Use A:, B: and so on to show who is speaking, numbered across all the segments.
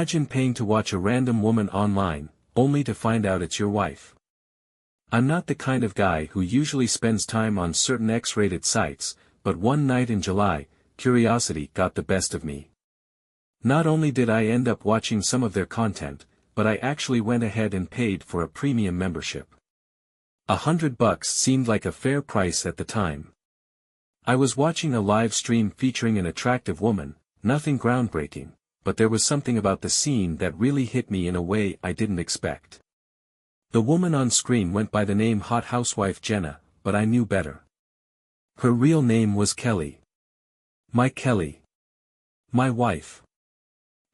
A: Imagine paying to watch a random woman online, only to find out it's your wife. I'm not the kind of guy who usually spends time on certain X-rated sites, but one night in July, curiosity got the best of me. Not only did I end up watching some of their content, but I actually went ahead and paid for a premium membership. $100 seemed like a fair price at the time. I was watching a live stream featuring an attractive woman, nothing groundbreaking, but there was something about the scene that really hit me in a way I didn't expect. The woman on screen went by the name Hot Housewife Jenna, but I knew better. Her real name was Kelly. My Kelly. My wife.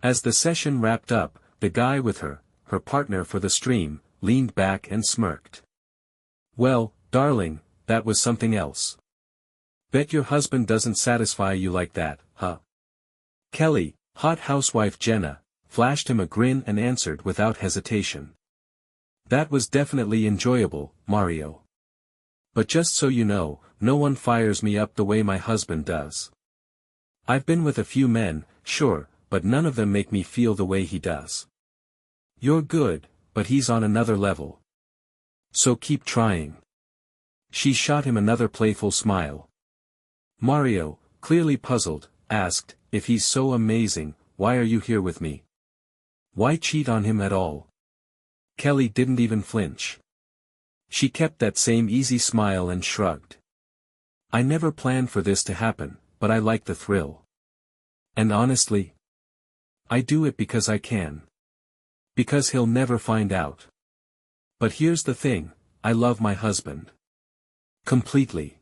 A: As the session wrapped up, the guy with her partner for the stream, leaned back and smirked. Well, darling, that was something else. Bet your husband doesn't satisfy you like that, huh? Kelly, Hot Housewife Jenna, flashed him a grin and answered without hesitation. That was definitely enjoyable, Mario. But just so you know, no one fires me up the way my husband does. I've been with a few men, sure, but none of them make me feel the way he does. You're good, but he's on another level. So keep trying. She shot him another playful smile. Mario, clearly puzzled, asked, if he's so amazing, why are you here with me? Why cheat on him at all? Kelly didn't even flinch. She kept that same easy smile and shrugged. I never planned for this to happen, but I like the thrill. And honestly, I do it because I can. Because he'll never find out. But here's the thing, I love my husband. Completely.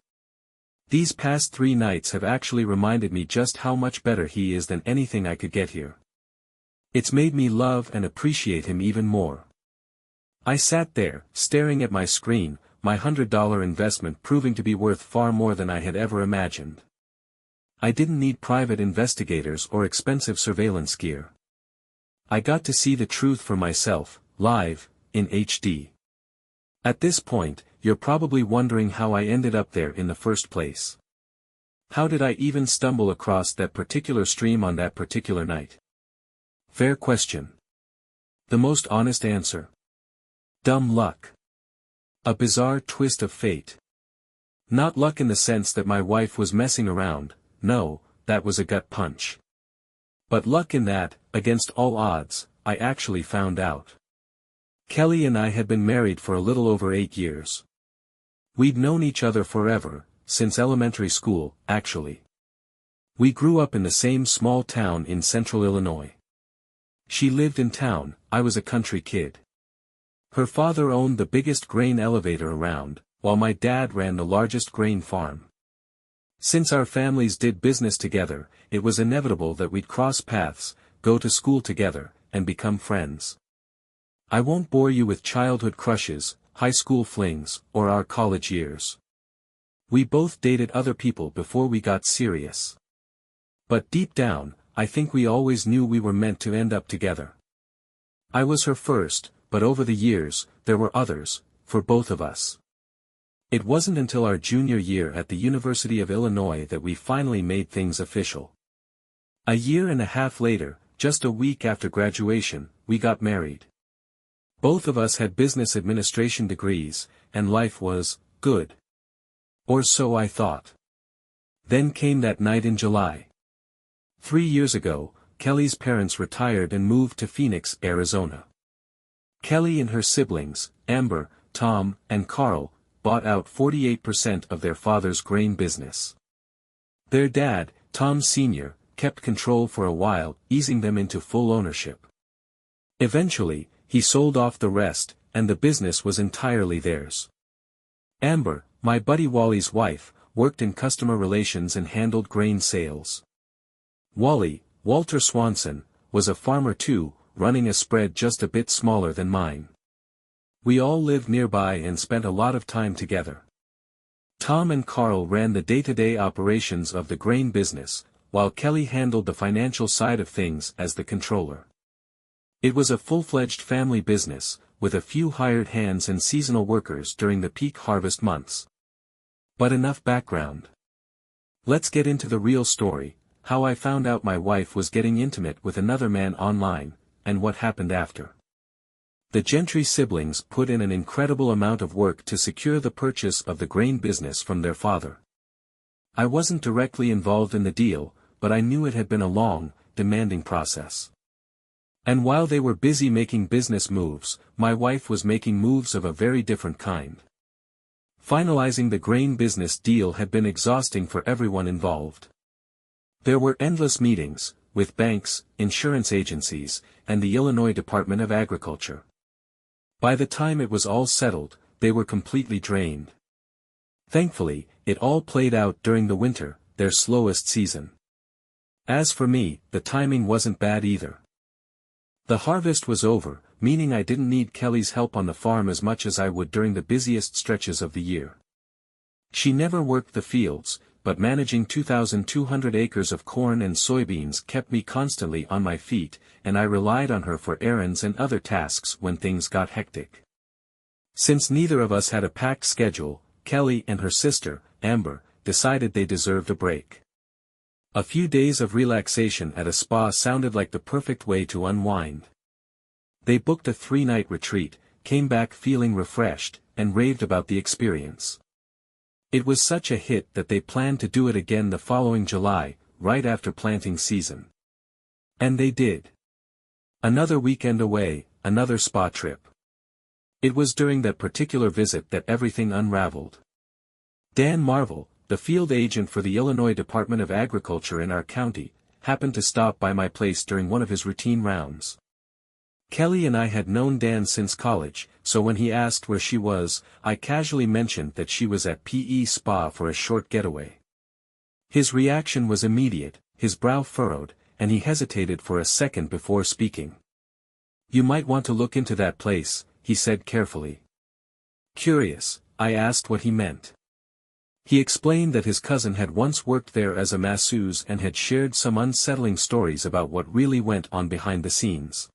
A: These past 3 nights have actually reminded me just how much better he is than anything I could get here. It's made me love and appreciate him even more. I sat there, staring at my screen, my $100 investment proving to be worth far more than I had ever imagined. I didn't need private investigators or expensive surveillance gear. I got to see the truth for myself, live, in HD. At this point, you're probably wondering how I ended up there in the first place. How did I even stumble across that particular stream on that particular night? Fair question. The most honest answer. Dumb luck. A bizarre twist of fate. Not luck in the sense that my wife was messing around, no, that was a gut punch. But luck in that, against all odds, I actually found out. Kelly and I had been married for a little over 8 years. We'd known each other forever, since elementary school, actually. We grew up in the same small town in central Illinois. She lived in town, I was a country kid. Her father owned the biggest grain elevator around, while my dad ran the largest grain farm. Since our families did business together, it was inevitable that we'd cross paths, go to school together, and become friends. I won't bore you with childhood crushes, high school flings, or our college years. We both dated other people before we got serious. But deep down, I think we always knew we were meant to end up together. I was her first, but over the years, there were others, for both of us. It wasn't until our junior year at the University of Illinois that we finally made things official. A year and a half later, just a week after graduation, we got married. Both of us had business administration degrees, and life was good. Or so I thought. Then came that night in July. 3 years ago, Kelly's parents retired and moved to Phoenix, Arizona. Kelly and her siblings, Amber, Tom, and Carl, bought out 48% of their father's grain business. Their dad, Tom Sr., kept control for a while, easing them into full ownership. Eventually, he sold off the rest, and the business was entirely theirs. Amber, my buddy Wally's wife, worked in customer relations and handled grain sales. Wally, Walter Swanson, was a farmer too, running a spread just a bit smaller than mine. We all lived nearby and spent a lot of time together. Tom and Carl ran the day-to-day operations of the grain business, while Kelly handled the financial side of things as the controller. It was a full-fledged family business, with a few hired hands and seasonal workers during the peak harvest months. But enough background. Let's get into the real story, how I found out my wife was getting intimate with another man online, and what happened after. The Gentry siblings put in an incredible amount of work to secure the purchase of the grain business from their father. I wasn't directly involved in the deal, but I knew it had been a long, demanding process. And while they were busy making business moves, my wife was making moves of a very different kind. Finalizing the grain business deal had been exhausting for everyone involved. There were endless meetings, with banks, insurance agencies, and the Illinois Department of Agriculture. By the time it was all settled, they were completely drained. Thankfully, it all played out during the winter, their slowest season. As for me, the timing wasn't bad either. The harvest was over, meaning I didn't need Kelly's help on the farm as much as I would during the busiest stretches of the year. She never worked the fields, but managing 2,200 acres of corn and soybeans kept me constantly on my feet, and I relied on her for errands and other tasks when things got hectic. Since neither of us had a packed schedule, Kelly and her sister, Amber, decided they deserved a break. A few days of relaxation at a spa sounded like the perfect way to unwind. They booked a 3-night retreat, came back feeling refreshed, and raved about the experience. It was such a hit that they planned to do it again the following July, right after planting season. And they did. Another weekend away, another spa trip. It was during that particular visit that everything unraveled. Dan Marvel, the field agent for the Illinois Department of Agriculture in our county, happened to stop by my place during one of his routine rounds. Kelly and I had known Dan since college, so when he asked where she was, I casually mentioned that she was at PE Spa for a short getaway. His reaction was immediate, his brow furrowed, and he hesitated for a second before speaking. "You might want to look into that place," he said carefully. Curious, I asked what he meant. He explained that his cousin had once worked there as a masseuse and had shared some unsettling stories about what really went on behind the scenes.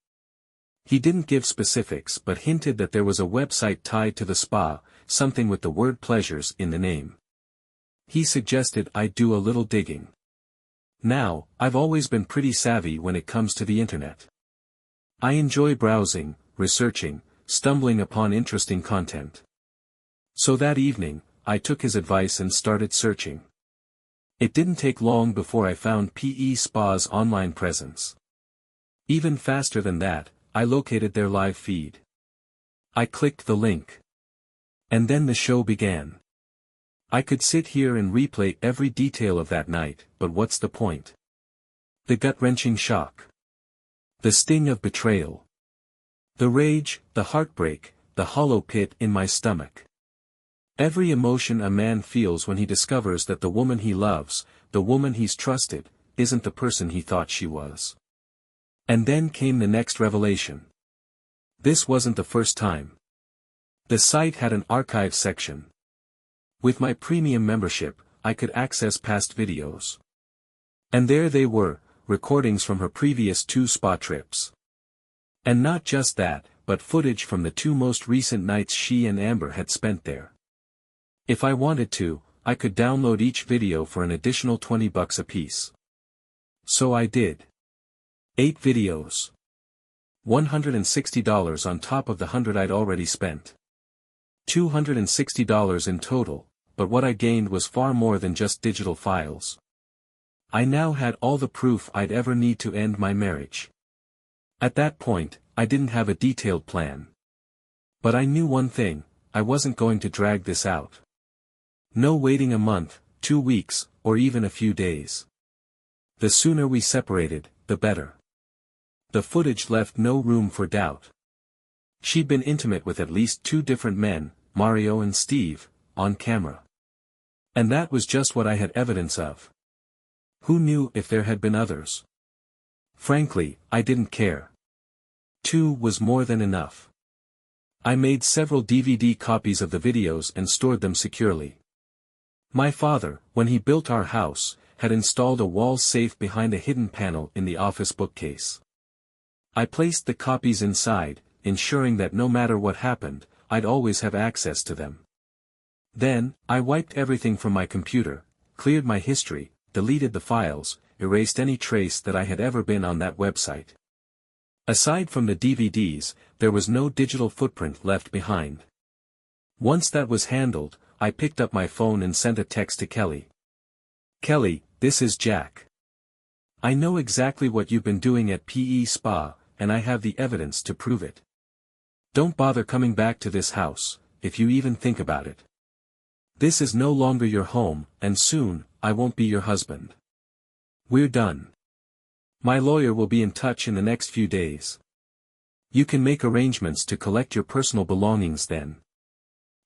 A: He didn't give specifics but hinted that there was a website tied to the spa, something with the word pleasures in the name. He suggested I do a little digging. Now, I've always been pretty savvy when it comes to the internet. I enjoy browsing, researching, stumbling upon interesting content. So that evening, I took his advice and started searching. It didn't take long before I found PE Spa's online presence. Even faster than that, I located their live feed. I clicked the link. And then the show began. I could sit here and replay every detail of that night, but what's the point? The gut-wrenching shock. The sting of betrayal. The rage, the heartbreak, the hollow pit in my stomach. Every emotion a man feels when he discovers that the woman he loves, the woman he's trusted, isn't the person he thought she was. And then came the next revelation. This wasn't the first time. The site had an archive section. With my premium membership, I could access past videos. And there they were, recordings from her previous 2 spa trips. And not just that, but footage from the 2 most recent nights she and Amber had spent there. If I wanted to, I could download each video for an additional $20 apiece. So I did. 8 videos. $160 on top of the $100 I'd already spent. $260 in total, but what I gained was far more than just digital files. I now had all the proof I'd ever need to end my marriage. At that point, I didn't have a detailed plan. But I knew one thing, I wasn't going to drag this out. No waiting a month, 2 weeks, or even a few days. The sooner we separated, the better. The footage left no room for doubt. She'd been intimate with at least 2 different men, Mario and Steve, on camera. And that was just what I had evidence of. Who knew if there had been others? Frankly, I didn't care. 2 was more than enough. I made several DVD copies of the videos and stored them securely. My father, when he built our house, had installed a wall safe behind a hidden panel in the office bookcase. I placed the copies inside, ensuring that no matter what happened, I'd always have access to them. Then, I wiped everything from my computer, cleared my history, deleted the files, erased any trace that I had ever been on that website. Aside from the DVDs, there was no digital footprint left behind. Once that was handled, I picked up my phone and sent a text to Kelly. Kelly, this is Jack. I know exactly what you've been doing at PE Spa, and I have the evidence to prove it. Don't bother coming back to this house, if you even think about it. This is no longer your home, and soon, I won't be your husband. We're done. My lawyer will be in touch in the next few days. You can make arrangements to collect your personal belongings then.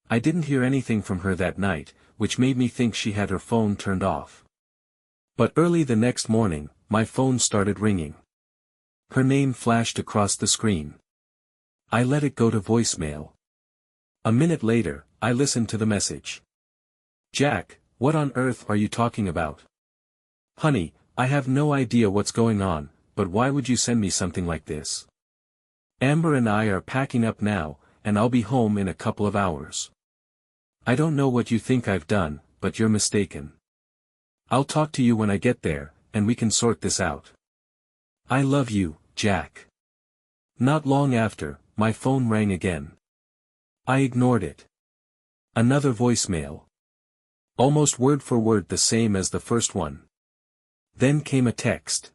A: I didn't hear anything from her that night, which made me think she had her phone turned off. But early the next morning, my phone started ringing. Her name flashed across the screen. I let it go to voicemail. A minute later, I listened to the message. Jack, what on earth are you talking about? Honey, I have no idea what's going on, but why would you send me something like this? Amber and I are packing up now, and I'll be home in a couple of hours. I don't know what you think I've done, but you're mistaken. I'll talk to you when I get there, and we can sort this out. I love you, Jack. Not long after, my phone rang again. I ignored it. Another voicemail. Almost word for word the same as the first one. Then came a text.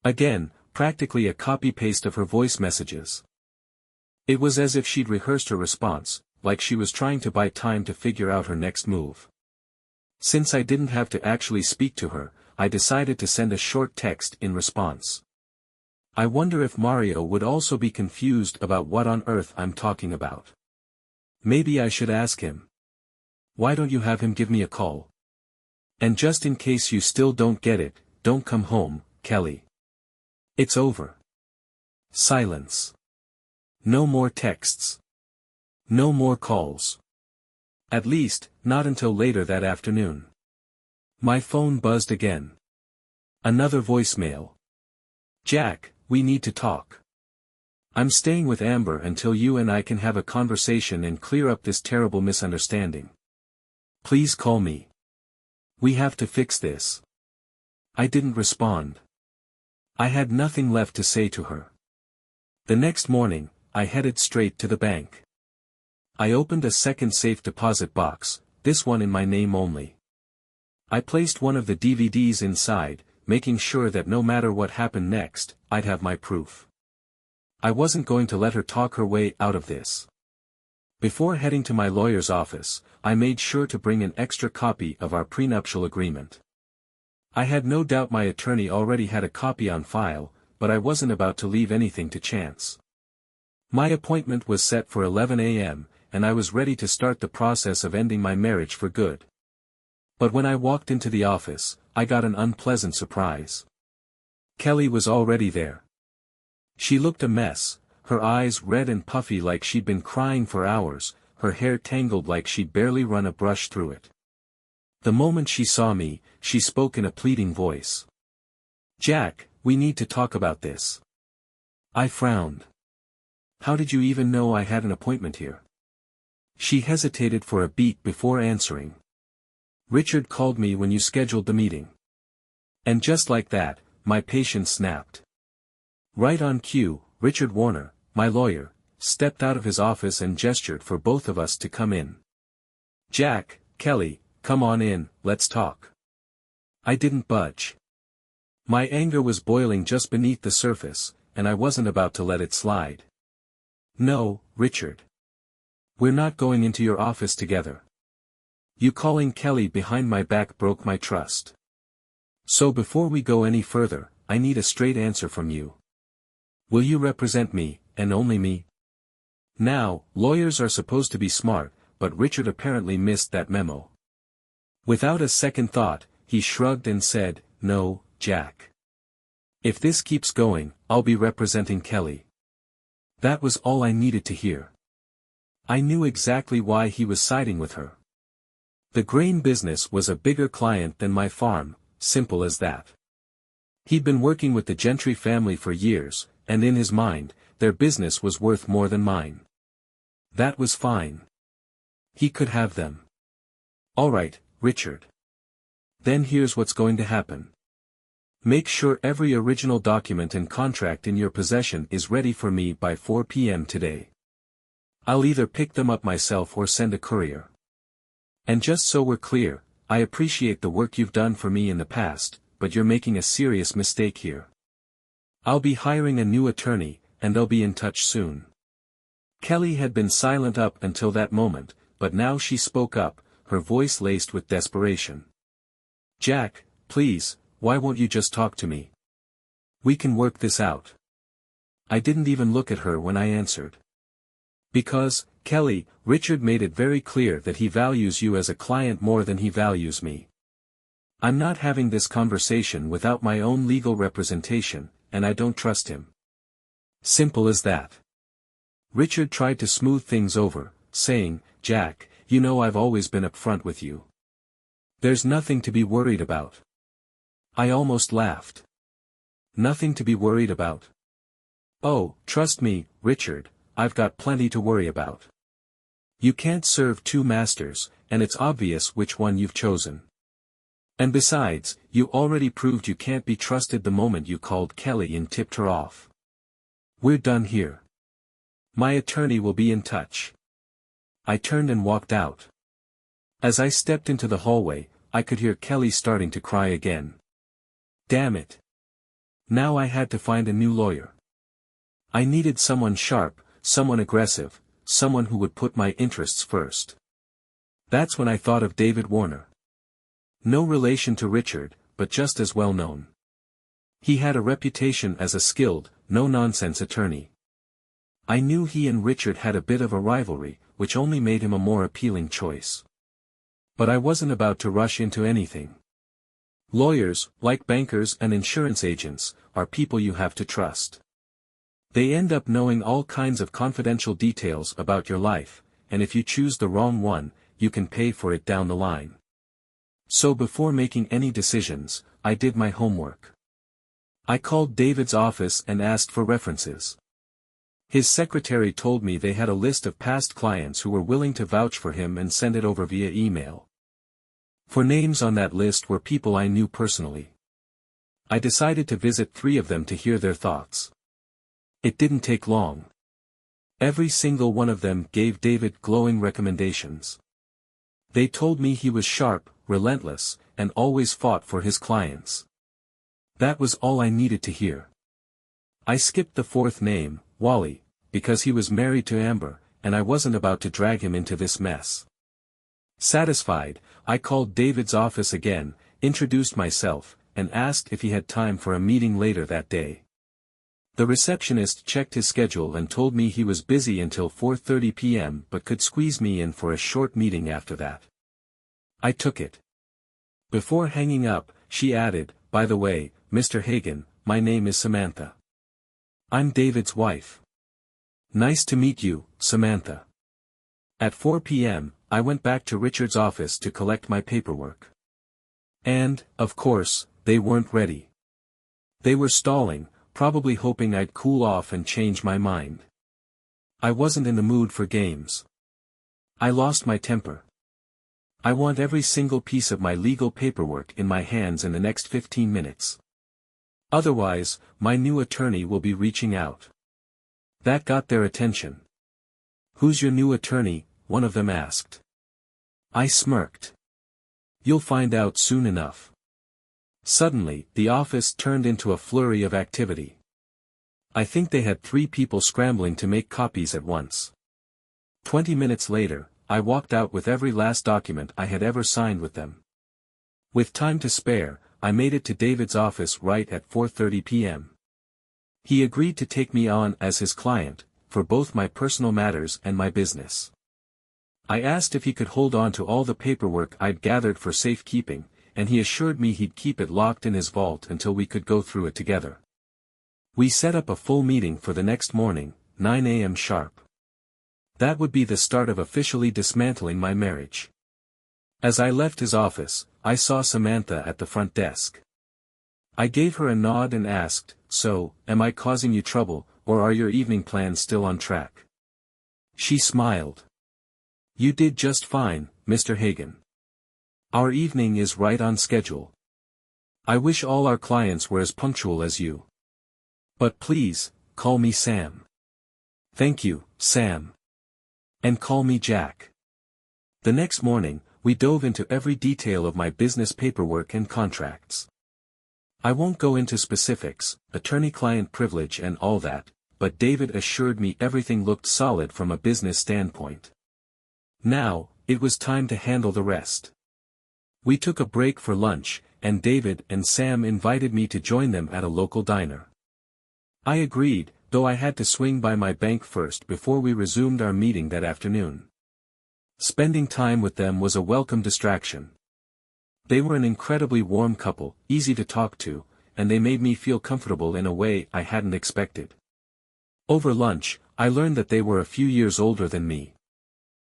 A: Again, practically a copy-paste of her voice messages. It was as if she'd rehearsed her response, like she was trying to buy time to figure out her next move. Since I didn't have to actually speak to her, I decided to send a short text in response. I wonder if Mario would also be confused about what on earth I'm talking about. Maybe I should ask him. Why don't you have him give me a call? And just in case you still don't get it, don't come home, Kelly. It's over. Silence. No more texts. No more calls. At least, not until later that afternoon. My phone buzzed again. Another voicemail. Jack, we need to talk. I'm staying with Amber until you and I can have a conversation and clear up this terrible misunderstanding. Please call me. We have to fix this. I didn't respond. I had nothing left to say to her. The next morning, I headed straight to the bank. I opened a second safe deposit box, this one in my name only. I placed one of the DVDs inside, making sure that no matter what happened next, I'd have my proof. I wasn't going to let her talk her way out of this. Before heading to my lawyer's office, I made sure to bring an extra copy of our prenuptial agreement. I had no doubt my attorney already had a copy on file, but I wasn't about to leave anything to chance. My appointment was set for 11 a.m., and I was ready to start the process of ending my marriage for good. But when I walked into the office, I got an unpleasant surprise. Kelly was already there. She looked a mess, her eyes red and puffy like she'd been crying for hours, her hair tangled like she'd barely run a brush through it. The moment she saw me, she spoke in a pleading voice. Jack, we need to talk about this. I frowned. How did you even know I had an appointment here? She hesitated for a beat before answering. Richard called me when you scheduled the meeting. And just like that, my patience snapped. Right on cue, Richard Warner, my lawyer, stepped out of his office and gestured for both of us to come in. Jack, Kelly, come on in, let's talk. I didn't budge. My anger was boiling just beneath the surface, and I wasn't about to let it slide. No, Richard. We're not going into your office together. You calling Kelly behind my back broke my trust. So before we go any further, I need a straight answer from you. Will you represent me, and only me? Now, lawyers are supposed to be smart, but Richard apparently missed that memo. Without a second thought, he shrugged and said, No, Jack. If this keeps going, I'll be representing Kelly. That was all I needed to hear. I knew exactly why he was siding with her. The grain business was a bigger client than my farm, simple as that. He'd been working with the Gentry family for years, and in his mind, their business was worth more than mine. That was fine. He could have them. All right, Richard. Then here's what's going to happen. Make sure every original document and contract in your possession is ready for me by 4 p.m. today. I'll either pick them up myself or send a courier. And just so we're clear, I appreciate the work you've done for me in the past, but you're making a serious mistake here. I'll be hiring a new attorney, and they'll be in touch soon. Kelly had been silent up until that moment, but now she spoke up, her voice laced with desperation. Jack, please, why won't you just talk to me? We can work this out. I didn't even look at her when I answered. Because, Kelly, Richard made it very clear that he values you as a client more than he values me. I'm not having this conversation without my own legal representation, and I don't trust him. Simple as that. Richard tried to smooth things over, saying, Jack, you know I've always been upfront with you. There's nothing to be worried about. I almost laughed. Nothing to be worried about? Oh, trust me, Richard, I've got plenty to worry about. You can't serve two masters, and it's obvious which one you've chosen. And besides, you already proved you can't be trusted the moment you called Kelly and tipped her off. We're done here. My attorney will be in touch. I turned and walked out. As I stepped into the hallway, I could hear Kelly starting to cry again. Damn it. Now I had to find a new lawyer. I needed someone sharp, someone aggressive, someone who would put my interests first. That's when I thought of David Warner. No relation to Richard, but just as well known. He had a reputation as a skilled, no-nonsense attorney. I knew he and Richard had a bit of a rivalry, which only made him a more appealing choice. But I wasn't about to rush into anything. Lawyers, like bankers and insurance agents, are people you have to trust. They end up knowing all kinds of confidential details about your life, and if you choose the wrong one, you can pay for it down the line. So before making any decisions, I did my homework. I called David's office and asked for references. His secretary told me they had a list of past clients who were willing to vouch for him and send it over via email. For names on that list were people I knew personally. I decided to visit 3 of them to hear their thoughts. It didn't take long. Every single one of them gave David glowing recommendations. They told me he was sharp, relentless, and always fought for his clients. That was all I needed to hear. I skipped the 4th name, Wally, because he was married to Amber, and I wasn't about to drag him into this mess. Satisfied, I called David's office again, introduced myself, and asked if he had time for a meeting later that day. The receptionist checked his schedule and told me he was busy until 4:30 p.m. but could squeeze me in for a short meeting after that. I took it. Before hanging up, she added, by the way, Mr. Hagen, my name is Samantha. I'm David's wife. Nice to meet you, Samantha. At 4 p.m., I went back to Richard's office to collect my paperwork. And, of course, they weren't ready. They were stalling, probably hoping I'd cool off and change my mind. I wasn't in the mood for games. I lost my temper. I want every single piece of my legal paperwork in my hands in the next 15 minutes. Otherwise, my new attorney will be reaching out. That got their attention. Who's your new attorney? One of them asked. I smirked. You'll find out soon enough. Suddenly, the office turned into a flurry of activity. I think they had 3 people scrambling to make copies at once. 20 minutes later, I walked out with every last document I had ever signed with them. With time to spare, I made it to David's office right at 4:30 p.m. He agreed to take me on as his client, for both my personal matters and my business. I asked if he could hold on to all the paperwork I'd gathered for safekeeping, and he assured me he'd keep it locked in his vault until we could go through it together. We set up a full meeting for the next morning, 9 a.m. sharp. That would be the start of officially dismantling my marriage. As I left his office, I saw Samantha at the front desk. I gave her a nod and asked, "So, am I causing you trouble, or are your evening plans still on track?" She smiled. "You did just fine, Mr. Hagen. Our evening is right on schedule." I wish all our clients were as punctual as you. But please, call me Sam. Thank you, Sam. And call me Jack. The next morning, we dove into every detail of my business paperwork and contracts. I won't go into specifics, attorney-client privilege and all that, but David assured me everything looked solid from a business standpoint. Now, it was time to handle the rest. We took a break for lunch, and David and Sam invited me to join them at a local diner. I agreed, though I had to swing by my bank first before we resumed our meeting that afternoon. Spending time with them was a welcome distraction. They were an incredibly warm couple, easy to talk to, and they made me feel comfortable in a way I hadn't expected. Over lunch, I learned that they were a few years older than me.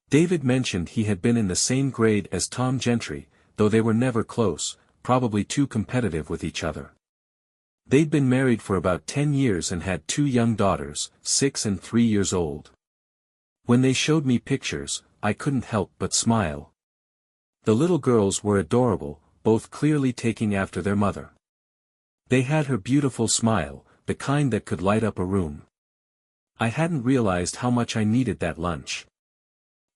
A: David mentioned he had been in the same grade as Tom Gentry, though they were never close, probably too competitive with each other. They'd been married for about 10 years and had 2 young daughters, 6 and 3 years old. When they showed me pictures, I couldn't help but smile. The little girls were adorable, both clearly taking after their mother. They had her beautiful smile, the kind that could light up a room. I hadn't realized how much I needed that lunch.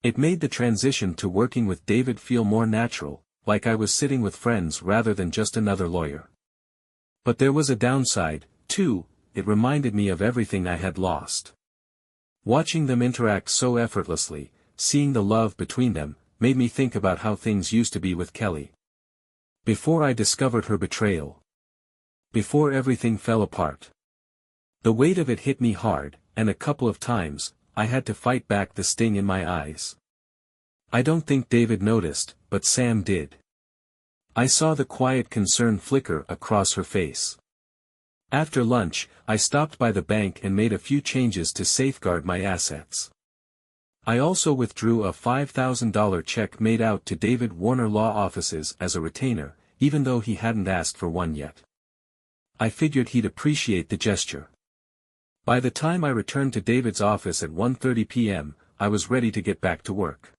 A: It made the transition to working with David feel more natural, like I was sitting with friends rather than just another lawyer. But there was a downside, too. It reminded me of everything I had lost. Watching them interact so effortlessly, seeing the love between them, made me think about how things used to be with Kelly. Before I discovered her betrayal. Before everything fell apart. The weight of it hit me hard, and a couple of times, I had to fight back the sting in my eyes. I don't think David noticed, but Sam did. I saw the quiet concern flicker across her face. After lunch, I stopped by the bank and made a few changes to safeguard my assets. I also withdrew a $5,000 check made out to David Warner Law Offices as a retainer, even though he hadn't asked for one yet. I figured he'd appreciate the gesture. By the time I returned to David's office at 1:30 p.m., I was ready to get back to work.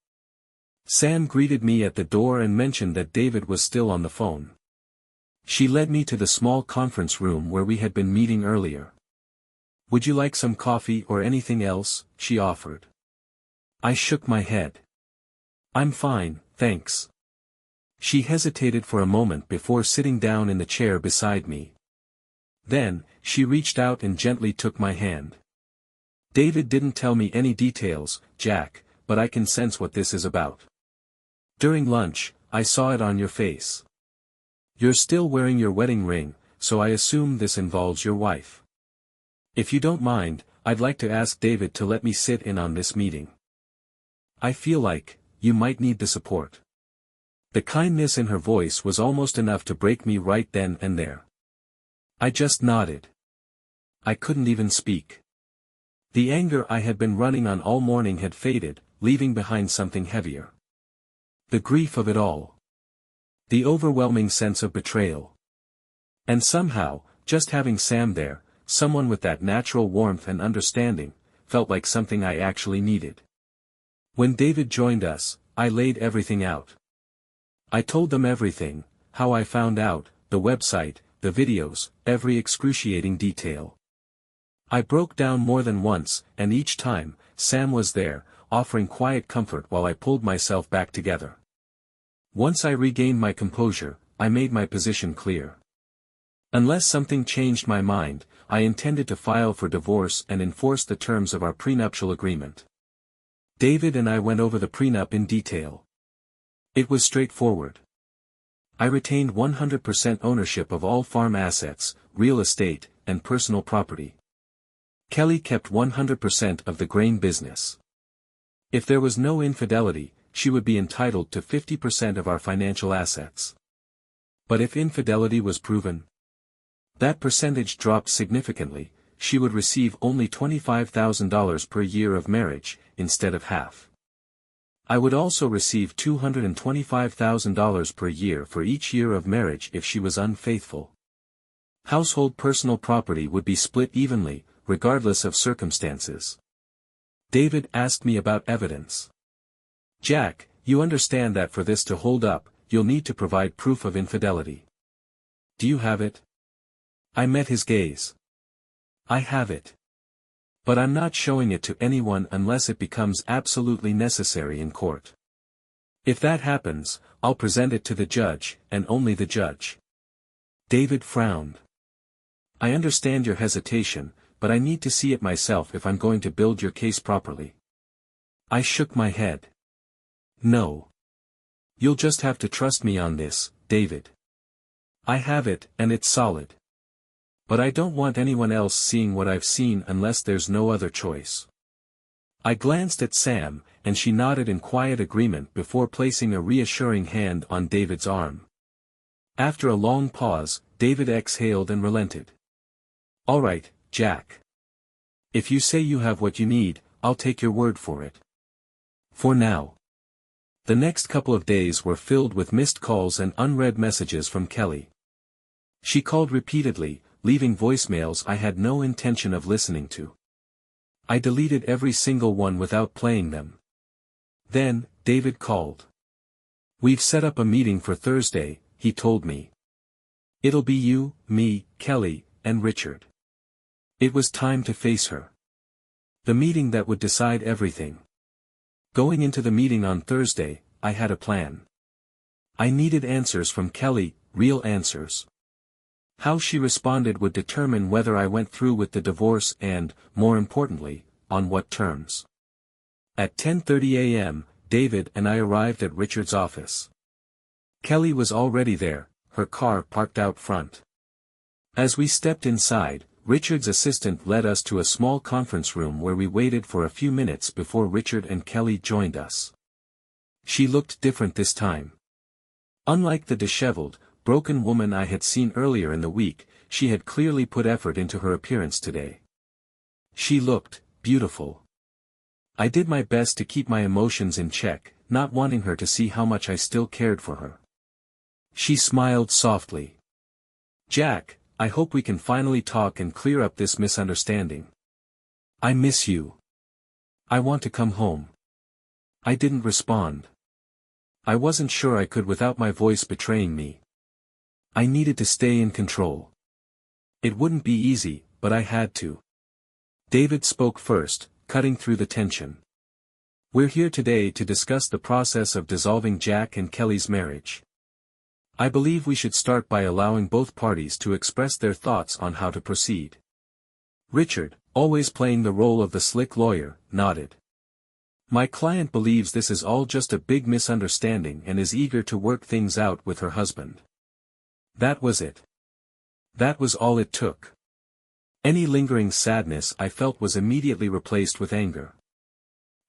A: Sam greeted me at the door and mentioned that David was still on the phone. She led me to the small conference room where we had been meeting earlier. "Would you like some coffee or anything else?" she offered. I shook my head. "I'm fine, thanks." She hesitated for a moment before sitting down in the chair beside me. Then, she reached out and gently took my hand. "David didn't tell me any details, Jack, but I can sense what this is about. During lunch, I saw it on your face. You're still wearing your wedding ring, so I assume this involves your wife. If you don't mind, I'd like to ask David to let me sit in on this meeting. I feel like, you might need the support." The kindness in her voice was almost enough to break me right then and there. I just nodded. I couldn't even speak. The anger I had been running on all morning had faded, leaving behind something heavier. The grief of it all. The overwhelming sense of betrayal. And somehow, just having Sam there, someone with that natural warmth and understanding, felt like something I actually needed. When David joined us, I laid everything out. I told them everything, how I found out, the website, the videos, every excruciating detail. I broke down more than once, and each time, Sam was there, offering quiet comfort while I pulled myself back together. Once I regained my composure, I made my position clear. Unless something changed my mind, I intended to file for divorce and enforce the terms of our prenuptial agreement. David and I went over the prenup in detail. It was straightforward. I retained 100% ownership of all farm assets, real estate, and personal property. Kelly kept 100% of the grain business. If there was no infidelity, she would be entitled to 50% of our financial assets. But if infidelity was proven, that percentage dropped significantly. She would receive only $25,000 per year of marriage, instead of half. I would also receive $225,000 per year for each year of marriage if she was unfaithful. Household personal property would be split evenly, regardless of circumstances. David asked me about evidence. "Jack, you understand that for this to hold up, you'll need to provide proof of infidelity. Do you have it? I met his gaze. I have it. But I'm not showing it to anyone unless it becomes absolutely necessary in court. If that happens, I'll present it to the judge, and only the judge. David frowned. I understand your hesitation, but I need to see it myself if I'm going to build your case properly. I shook my head. No. You'll just have to trust me on this, David. I have it, and it's solid. But I don't want anyone else seeing what I've seen unless there's no other choice. I glanced at Sam, and she nodded in quiet agreement before placing a reassuring hand on David's arm. After a long pause, David exhaled and relented. All right, Jack. If you say you have what you need, I'll take your word for it. For now. The next couple of days were filled with missed calls and unread messages from Kelly. She called repeatedly, leaving voicemails I had no intention of listening to. I deleted every single one without playing them. Then, David called. We've set up a meeting for Thursday, he told me. It'll be you, me, Kelly, and Richard. It was time to face her. The meeting that would decide everything. Going into the meeting on Thursday, I had a plan. I needed answers from Kelly, real answers. How she responded would determine whether I went through with the divorce and, more importantly, on what terms. At 10:30 a.m., David and I arrived at Richard's office. Kelly was already there, her car parked out front. As we stepped inside, Richard's assistant led us to a small conference room where we waited for a few minutes before Richard and Kelly joined us. She looked different this time. Unlike the disheveled, broken woman I had seen earlier in the week, she had clearly put effort into her appearance today. She looked beautiful. I did my best to keep my emotions in check, not wanting her to see how much I still cared for her. She smiled softly. Jack, I hope we can finally talk and clear up this misunderstanding. I miss you. I want to come home. I didn't respond. I wasn't sure I could without my voice betraying me. I needed to stay in control. It wouldn't be easy, but I had to. David spoke first, cutting through the tension. We're here today to discuss the process of dissolving Jack and Kelly's marriage. I believe we should start by allowing both parties to express their thoughts on how to proceed. Richard, always playing the role of the slick lawyer, nodded. My client believes this is all just a big misunderstanding and is eager to work things out with her husband. That was it. That was all it took. Any lingering sadness I felt was immediately replaced with anger.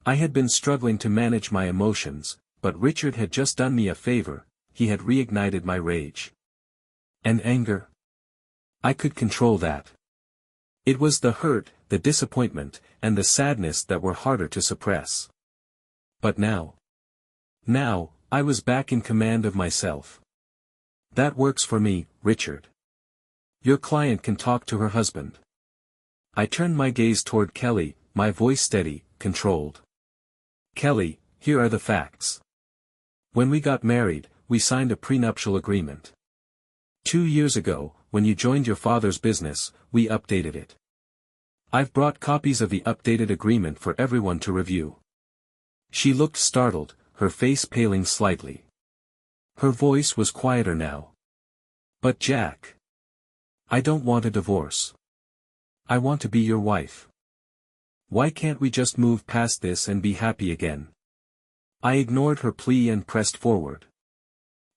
A: I had been struggling to manage my emotions, but Richard had just done me a favor. He had reignited my rage. And anger? I could control that. It was the hurt, the disappointment, and the sadness that were harder to suppress. But now, I was back in command of myself. That works for me, Richard. Your client can talk to her husband. I turned my gaze toward Kelly, my voice steady, controlled. Kelly, here are the facts. When we got married, we signed a prenuptial agreement. 2 years ago, when you joined your father's business, we updated it. I've brought copies of the updated agreement for everyone to review. She looked startled, her face paling slightly. Her voice was quieter now. But Jack, I don't want a divorce. I want to be your wife. Why can't we just move past this and be happy again? I ignored her plea and pressed forward.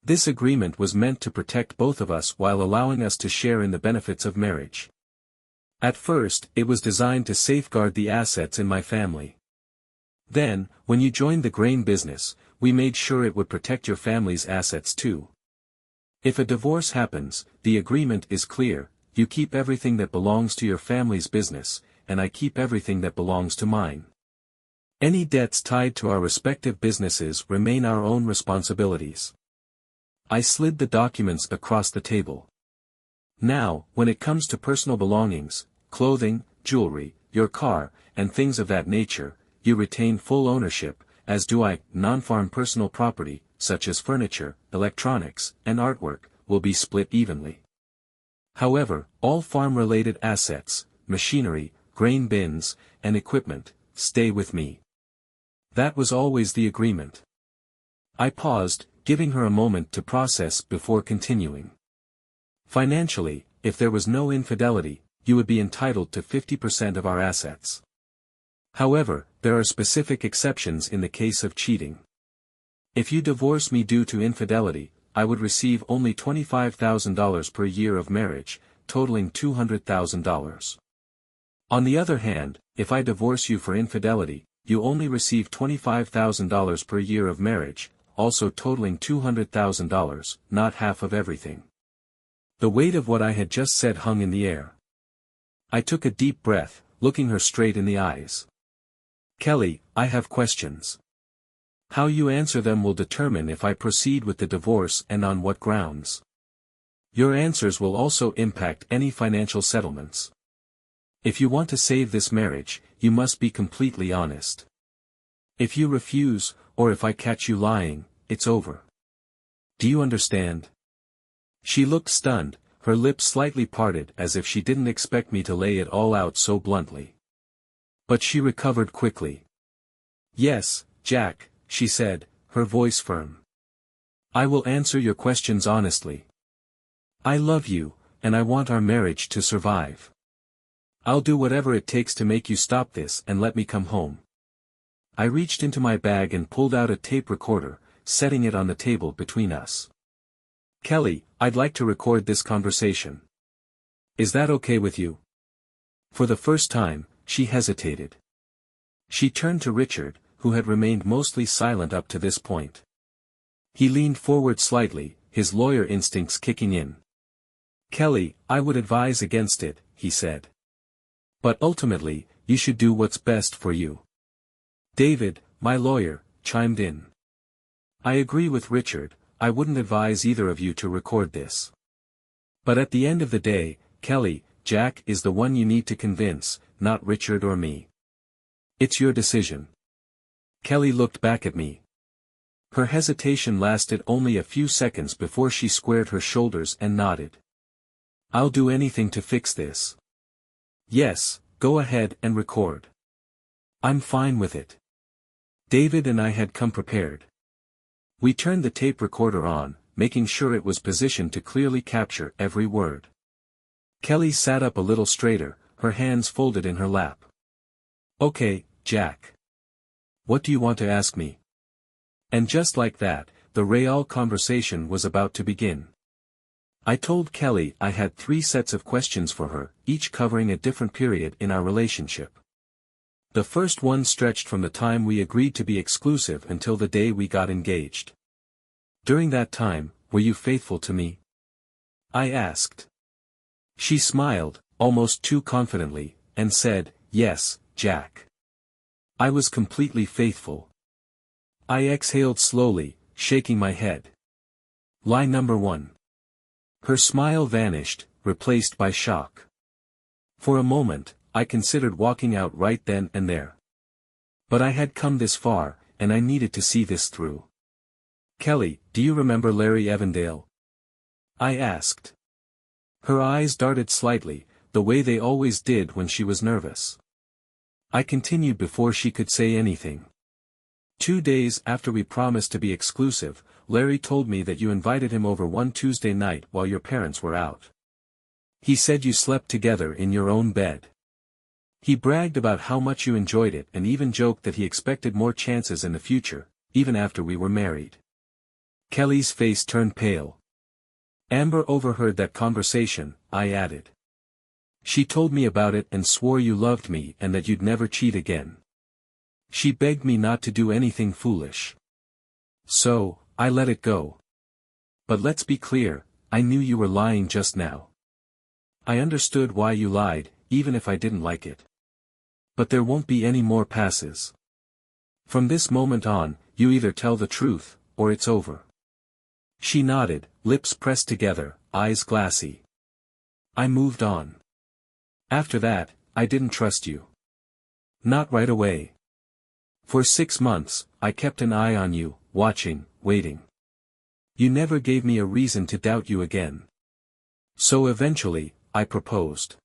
A: This agreement was meant to protect both of us while allowing us to share in the benefits of marriage. At first, it was designed to safeguard the assets in my family. Then, when you joined the grain business, we made sure it would protect your family's assets too. If a divorce happens, the agreement is clear: you keep everything that belongs to your family's business, and I keep everything that belongs to mine. Any debts tied to our respective businesses remain our own responsibilities. I slid the documents across the table. Now, when it comes to personal belongings, clothing, jewelry, your car, and things of that nature, you retain full ownership, as do I. Non-farm personal property, such as furniture, electronics, and artwork, will be split evenly. However, all farm-related assets, machinery, grain bins, and equipment, stay with me. That was always the agreement. I paused, giving her a moment to process before continuing. Financially, if there was no infidelity, you would be entitled to 50% of our assets. However, there are specific exceptions in the case of cheating. If you divorce me due to infidelity, I would receive only $25,000 per year of marriage, totaling $200,000. On the other hand, if I divorce you for infidelity, you only receive $25,000 per year of marriage, also totaling $200,000, not half of everything. The weight of what I had just said hung in the air. I took a deep breath, looking her straight in the eyes. Kelly, I have questions. How you answer them will determine if I proceed with the divorce and on what grounds. Your answers will also impact any financial settlements. If you want to save this marriage, you must be completely honest. If you refuse, or if I catch you lying, it's over. Do you understand? She looked stunned, her lips slightly parted as if she didn't expect me to lay it all out so bluntly. But she recovered quickly. Yes, Jack, she said, her voice firm. I will answer your questions honestly. I love you, and I want our marriage to survive. I'll do whatever it takes to make you stop this and let me come home. I reached into my bag and pulled out a tape recorder, setting it on the table between us. Kelly, I'd like to record this conversation. Is that okay with you? For the first time, she hesitated. She turned to Richard, who had remained mostly silent up to this point. He leaned forward slightly, his lawyer instincts kicking in. Kelly, I would advise against it, he said. But ultimately, you should do what's best for you. David, my lawyer, chimed in. I agree with Richard, I wouldn't advise either of you to record this. But at the end of the day, Kelly, Jack is the one you need to convince, not Richard or me. It's your decision. Kelly looked back at me. Her hesitation lasted only a few seconds before she squared her shoulders and nodded. I'll do anything to fix this. Yes, go ahead and record. I'm fine with it. David and I had come prepared. We turned the tape recorder on, making sure it was positioned to clearly capture every word. Kelly sat up a little straighter, her hands folded in her lap. Okay, Jack. What do you want to ask me? And just like that, the real conversation was about to begin. I told Kelly I had 3 sets of questions for her, each covering a different period in our relationship. The first one stretched from the time we agreed to be exclusive until the day we got engaged. During that time, were you faithful to me? I asked. She smiled, almost too confidently, and said, yes, Jack. I was completely faithful. I exhaled slowly, shaking my head. Lie number 1. Her smile vanished, replaced by shock. For a moment, I considered walking out right then and there. But I had come this far, and I needed to see this through. Kelly, do you remember Larry Evandale? I asked. Her eyes darted slightly, the way they always did when she was nervous. I continued before she could say anything. 2 days after we promised to be exclusive, Larry told me that you invited him over one Tuesday night while your parents were out. He said you slept together in your own bed. He bragged about how much you enjoyed it and even joked that he expected more chances in the future, even after we were married. Kelly's face turned pale. Amber overheard that conversation, I added. She told me about it and swore you loved me and that you'd never cheat again. She begged me not to do anything foolish. So, I let it go. But let's be clear, I knew you were lying just now. I understood why you lied, even if I didn't like it. But there won't be any more passes. From this moment on, you either tell the truth, or it's over. She nodded, lips pressed together, eyes glassy. I moved on. After that, I didn't trust you. Not right away. For 6 months, I kept an eye on you, watching, waiting. You never gave me a reason to doubt you again. So eventually, I proposed.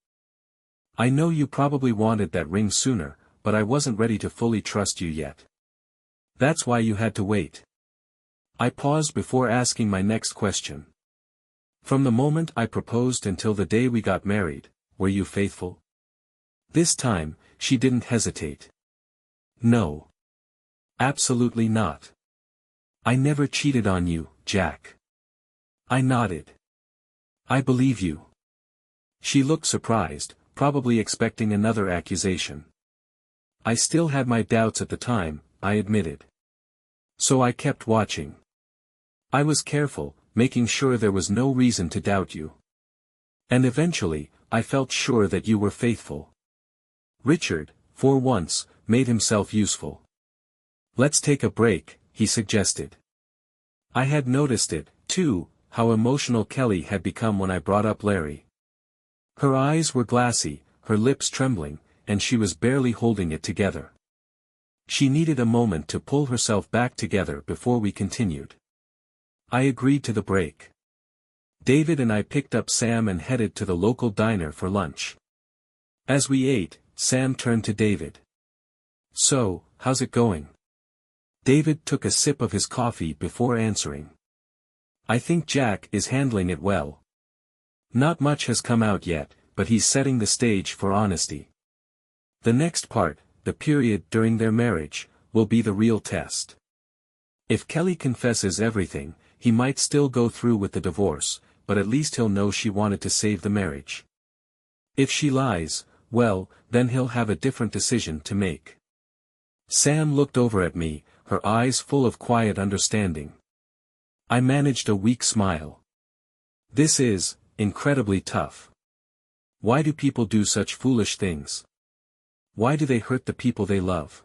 A: I know you probably wanted that ring sooner, but I wasn't ready to fully trust you yet. That's why you had to wait. I paused before asking my next question. From the moment I proposed until the day we got married, were you faithful? This time, she didn't hesitate. No. Absolutely not. I never cheated on you, Jack. I nodded. I believe you. She looked surprised, probably expecting another accusation. I still had my doubts at the time, I admitted. So I kept watching. I was careful, making sure there was no reason to doubt you. And eventually, I felt sure that you were faithful. Richard, for once, made himself useful. Let's take a break, he suggested. I had noticed it, too, how emotional Kelly had become when I brought up Larry. Her eyes were glassy, her lips trembling, and she was barely holding it together. She needed a moment to pull herself back together before we continued. I agreed to the break. David and I picked up Sam and headed to the local diner for lunch. As we ate, Sam turned to David. So, how's it going? David took a sip of his coffee before answering. I think Jack is handling it well. Not much has come out yet, but he's setting the stage for honesty. The next part, the period during their marriage, will be the real test. If Kelly confesses everything, he might still go through with the divorce, but at least he'll know she wanted to save the marriage. If she lies, well, then he'll have a different decision to make. Sam looked over at me, her eyes full of quiet understanding. I managed a weak smile. This is, incredibly tough. Why do people do such foolish things? Why do they hurt the people they love?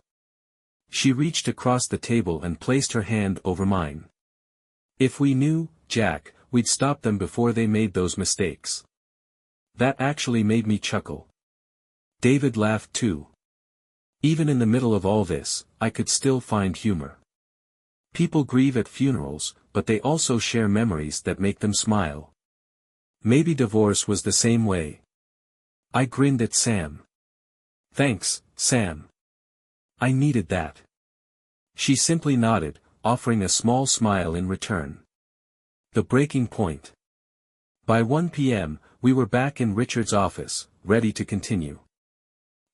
A: She reached across the table and placed her hand over mine. If we knew, Jack, we'd stop them before they made those mistakes. That actually made me chuckle. David laughed too. Even in the middle of all this, I could still find humor. People grieve at funerals, but they also share memories that make them smile. Maybe divorce was the same way. I grinned at Sam. Thanks, Sam. I needed that. She simply nodded, offering a small smile in return. The breaking point. By 1 p.m., we were back in Richard's office, ready to continue.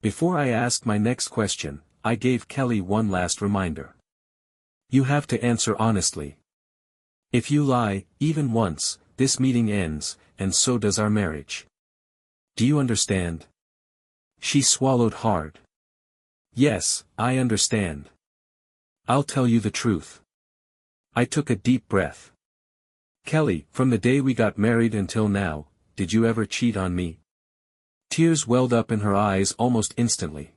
A: Before I asked my next question, I gave Kelly one last reminder. You have to answer honestly. If you lie, even once, this meeting ends, and so does our marriage. Do you understand? She swallowed hard. Yes, I understand. I'll tell you the truth. I took a deep breath. Kelly, from the day we got married until now, did you ever cheat on me? Tears welled up in her eyes almost instantly.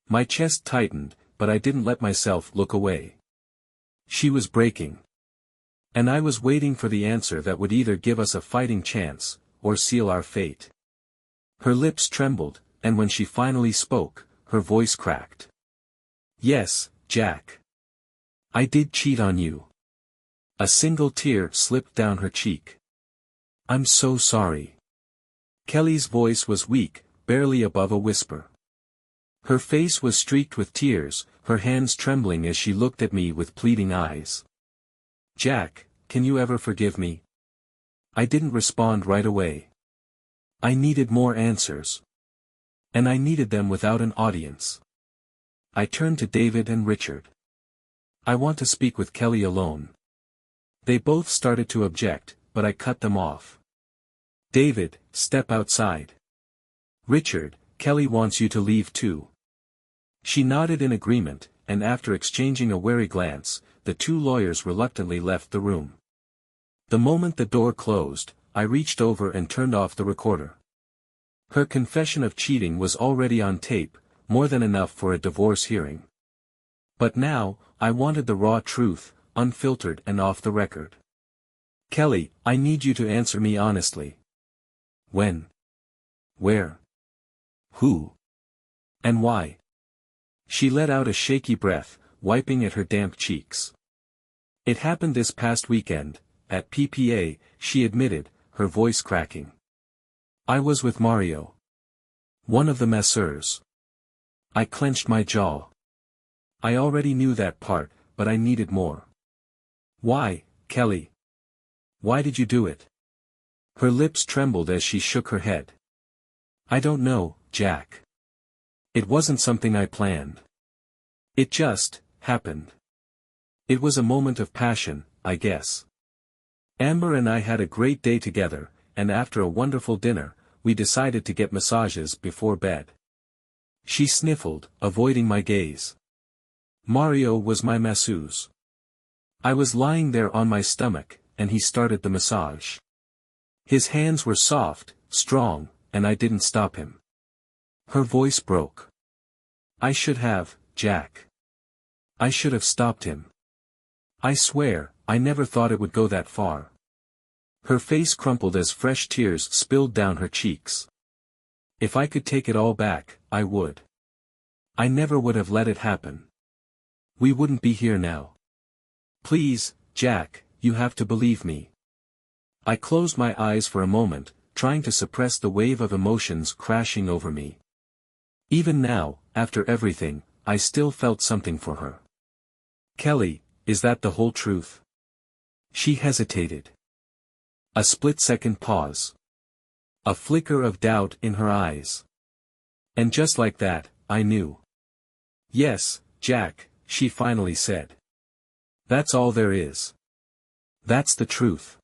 A: My chest tightened, but I didn't let myself look away. She was breaking. And I was waiting for the answer that would either give us a fighting chance, or seal our fate. Her lips trembled, and when she finally spoke, her voice cracked. Yes, Jack. I did cheat on you. A single tear slipped down her cheek. I'm so sorry. Kelly's voice was weak, barely above a whisper. Her face was streaked with tears, her hands trembling as she looked at me with pleading eyes. Jack, can you ever forgive me? I didn't respond right away. I needed more answers. And I needed them without an audience. I turned to David and Richard. I want to speak with Kelly alone. They both started to object, but I cut them off. David, step outside. Richard, Kelly wants you to leave too. She nodded in agreement, and after exchanging a wary glance, the two lawyers reluctantly left the room. The moment the door closed, I reached over and turned off the recorder. Her confession of cheating was already on tape, more than enough for a divorce hearing. But now, I wanted the raw truth, unfiltered and off the record. Kelly, I need you to answer me honestly. When? Where? Who? And why? She let out a shaky breath, wiping at her damp cheeks. It happened this past weekend, at PPA, she admitted, her voice cracking. I was with Mario. One of the masseurs. I clenched my jaw. I already knew that part, but I needed more. Why, Kelly? Why did you do it? Her lips trembled as she shook her head. I don't know, Jack. It wasn't something I planned. It just happened. It was a moment of passion, I guess. Amber and I had a great day together, and after a wonderful dinner, we decided to get massages before bed. She sniffled, avoiding my gaze. Mario was my masseuse. I was lying there on my stomach, and he started the massage. His hands were soft, strong, and I didn't stop him. Her voice broke. I should have, Jack. I should have stopped him. I swear, I never thought it would go that far. Her face crumpled as fresh tears spilled down her cheeks. If I could take it all back, I would. I never would have let it happen. We wouldn't be here now. Please, Jack, you have to believe me. I closed my eyes for a moment, trying to suppress the wave of emotions crashing over me. Even now, after everything, I still felt something for her. Kelly, is that the whole truth? She hesitated. A split-second pause. A flicker of doubt in her eyes. And just like that, I knew. Yes, Jack, she finally said. That's all there is. That's the truth.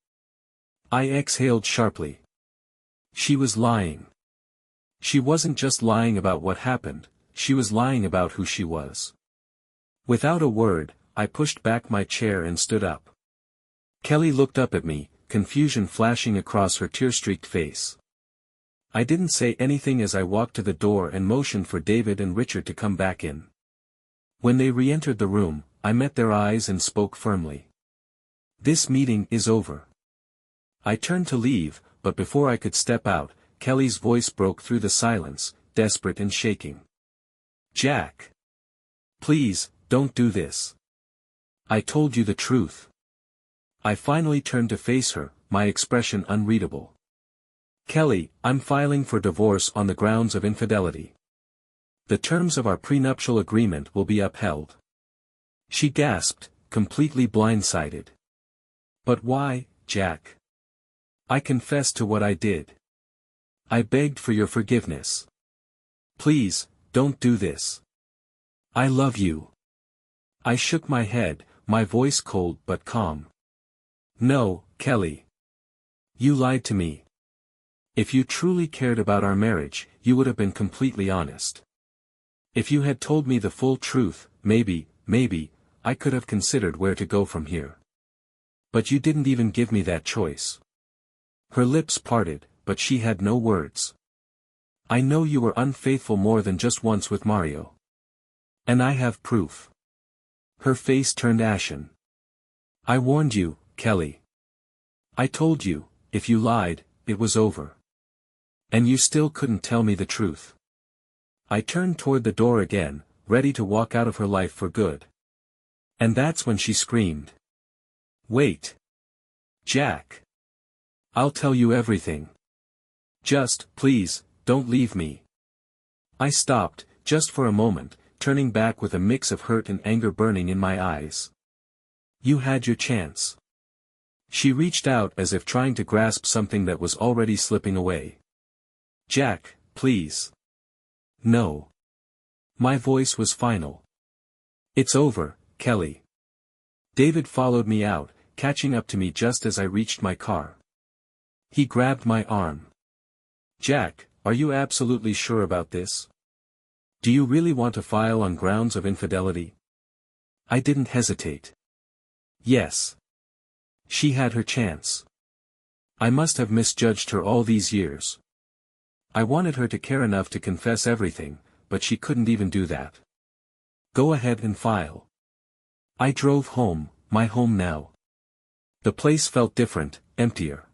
A: I exhaled sharply. She was lying. She wasn't just lying about what happened, she was lying about who she was. Without a word, I pushed back my chair and stood up. Kelly looked up at me, confusion flashing across her tear-streaked face. I didn't say anything as I walked to the door and motioned for David and Richard to come back in. When they re-entered the room, I met their eyes and spoke firmly. This meeting is over. I turned to leave, but before I could step out, Kelly's voice broke through the silence, desperate and shaking. Jack. Please, don't do this. I told you the truth. I finally turned to face her, my expression unreadable. Kelly, I'm filing for divorce on the grounds of infidelity. The terms of our prenuptial agreement will be upheld. She gasped, completely blindsided. But why, Jack? I confessed to what I did. I begged for your forgiveness. Please, don't do this. I love you. I shook my head, my voice cold but calm. No, Kelly. You lied to me. If you truly cared about our marriage, you would have been completely honest. If you had told me the full truth, maybe, I could have considered where to go from here. But you didn't even give me that choice. Her lips parted, but she had no words. I know you were unfaithful more than just once with Mario. And I have proof. Her face turned ashen. I warned you, Kelly. I told you, if you lied, it was over. And you still couldn't tell me the truth. I turned toward the door again, ready to walk out of her life for good. And that's when she screamed. Wait. Jack. I'll tell you everything. Just, please, don't leave me. I stopped, just for a moment, turning back with a mix of hurt and anger burning in my eyes. You had your chance. She reached out as if trying to grasp something that was already slipping away. Jack, please. No. My voice was final. It's over, Kelly. David followed me out, catching up to me just as I reached my car. He grabbed my arm. Jack, are you absolutely sure about this? Do you really want to file on grounds of infidelity? I didn't hesitate. Yes. She had her chance. I must have misjudged her all these years. I wanted her to care enough to confess everything, but she couldn't even do that. Go ahead and file. I drove home, my home now. The place felt different, emptier.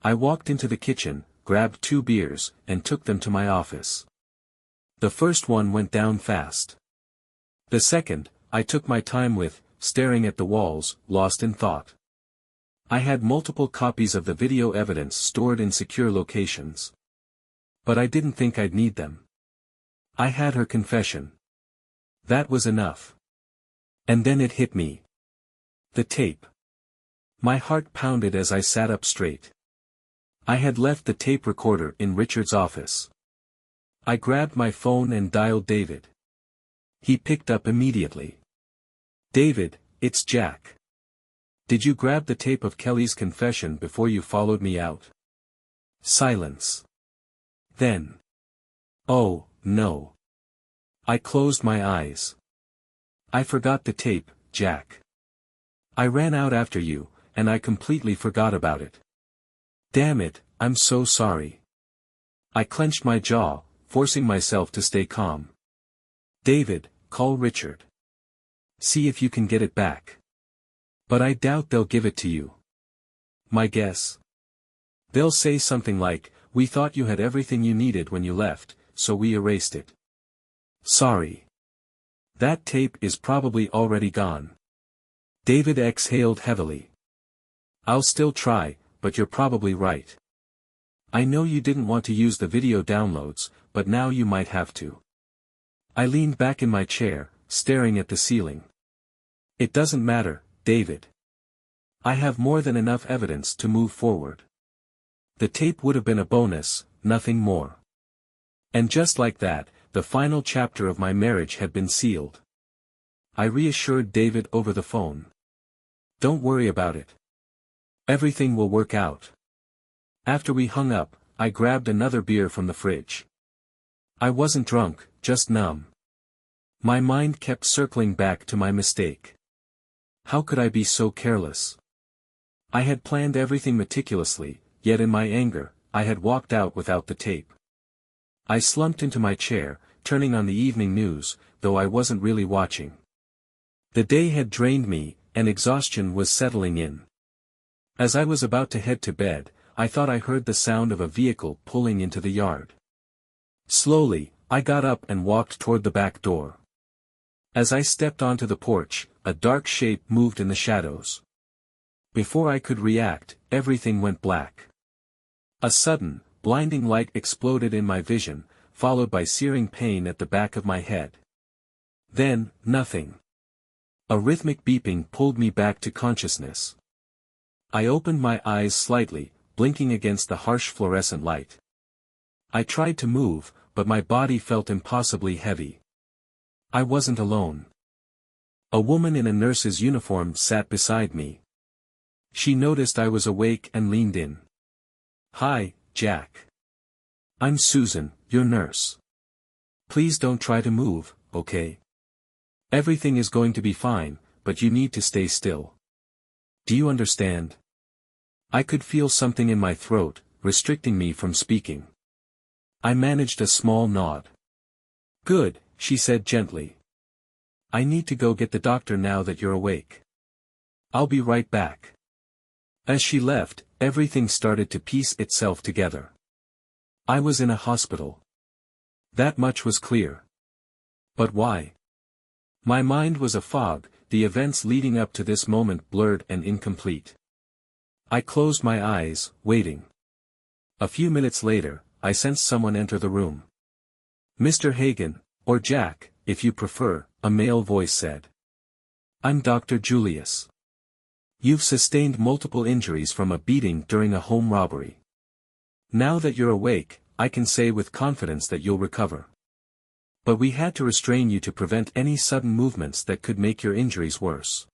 A: I walked into the kitchen, grabbed 2 beers, and took them to my office. The first one went down fast. The second, I took my time with, staring at the walls, lost in thought. I had multiple copies of the video evidence stored in secure locations. But I didn't think I'd need them. I had her confession. That was enough. And then it hit me. The tape. My heart pounded as I sat up straight. I had left the tape recorder in Richard's office. I grabbed my phone and dialed David. He picked up immediately. "David, it's Jack. Did you grab the tape of Kelly's confession before you followed me out?" Silence. Then. "Oh, no." I closed my eyes. "I forgot the tape, Jack. I ran out after you, and I completely forgot about it. Damn it, I'm so sorry." I clenched my jaw, forcing myself to stay calm. "David, call Richard. See if you can get it back. But I doubt they'll give it to you. My guess? They'll say something like, 'We thought you had everything you needed when you left, so we erased it.' Sorry. That tape is probably already gone." David exhaled heavily. "I'll still try, but you're probably right. I know you didn't want to use the video downloads, but now you might have to." I leaned back in my chair, staring at the ceiling. "It doesn't matter, David. I have more than enough evidence to move forward. The tape would have been a bonus, nothing more." And just like that, the final chapter of my marriage had been sealed. I reassured David over the phone. "Don't worry about it. Everything will work out." After we hung up, I grabbed another beer from the fridge. I wasn't drunk, just numb. My mind kept circling back to my mistake. How could I be so careless? I had planned everything meticulously, yet in my anger, I had walked out without the tape. I slumped into my chair, turning on the evening news, though I wasn't really watching. The day had drained me, and exhaustion was settling in. As I was about to head to bed, I thought I heard the sound of a vehicle pulling into the yard. Slowly, I got up and walked toward the back door. As I stepped onto the porch, a dark shape moved in the shadows. Before I could react, everything went black. A sudden, blinding light exploded in my vision, followed by searing pain at the back of my head. Then, nothing. A rhythmic beeping pulled me back to consciousness. I opened my eyes slightly, blinking against the harsh fluorescent light. I tried to move, but my body felt impossibly heavy. I wasn't alone. A woman in a nurse's uniform sat beside me. She noticed I was awake and leaned in. "Hi, Jack. I'm Susan, your nurse. Please don't try to move, okay? Everything is going to be fine, but you need to stay still. Do you understand?" I could feel something in my throat, restricting me from speaking. I managed a small nod. "Good," she said gently. "I need to go get the doctor now that you're awake. I'll be right back." As she left, everything started to piece itself together. I was in a hospital. That much was clear. But why? My mind was a fog, the events leading up to this moment blurred and incomplete. I closed my eyes, waiting. A few minutes later, I sensed someone enter the room. "Mr. Hagen, or Jack, if you prefer," a male voice said. "I'm Dr. Julius. You've sustained multiple injuries from a beating during a home robbery. Now that you're awake, I can say with confidence that you'll recover. But we had to restrain you to prevent any sudden movements that could make your injuries worse.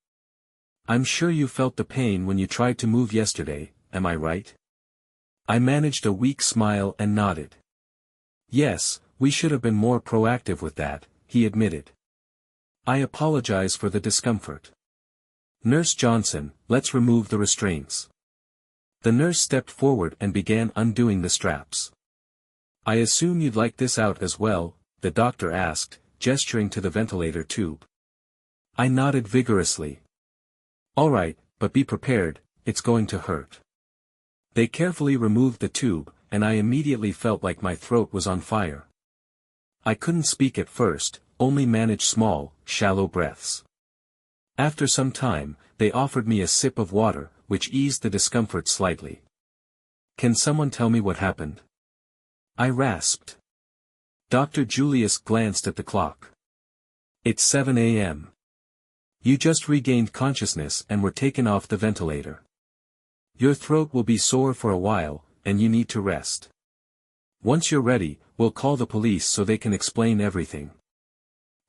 A: I'm sure you felt the pain when you tried to move yesterday, am I right?" I managed a weak smile and nodded. "Yes, we should have been more proactive with that," he admitted. "I apologize for the discomfort. Nurse Johnson, let's remove the restraints." The nurse stepped forward and began undoing the straps. "I assume you'd like this out as well," the doctor asked, gesturing to the ventilator tube. I nodded vigorously. "All right, but be prepared, it's going to hurt." They carefully removed the tube, and I immediately felt like my throat was on fire. I couldn't speak at first, only managed small, shallow breaths. After some time, they offered me a sip of water, which eased the discomfort slightly. "Can someone tell me what happened?" I rasped. Dr. Julius glanced at the clock. "It's 7 a.m. You just regained consciousness and were taken off the ventilator. Your throat will be sore for a while, and you need to rest. Once you're ready, we'll call the police so they can explain everything.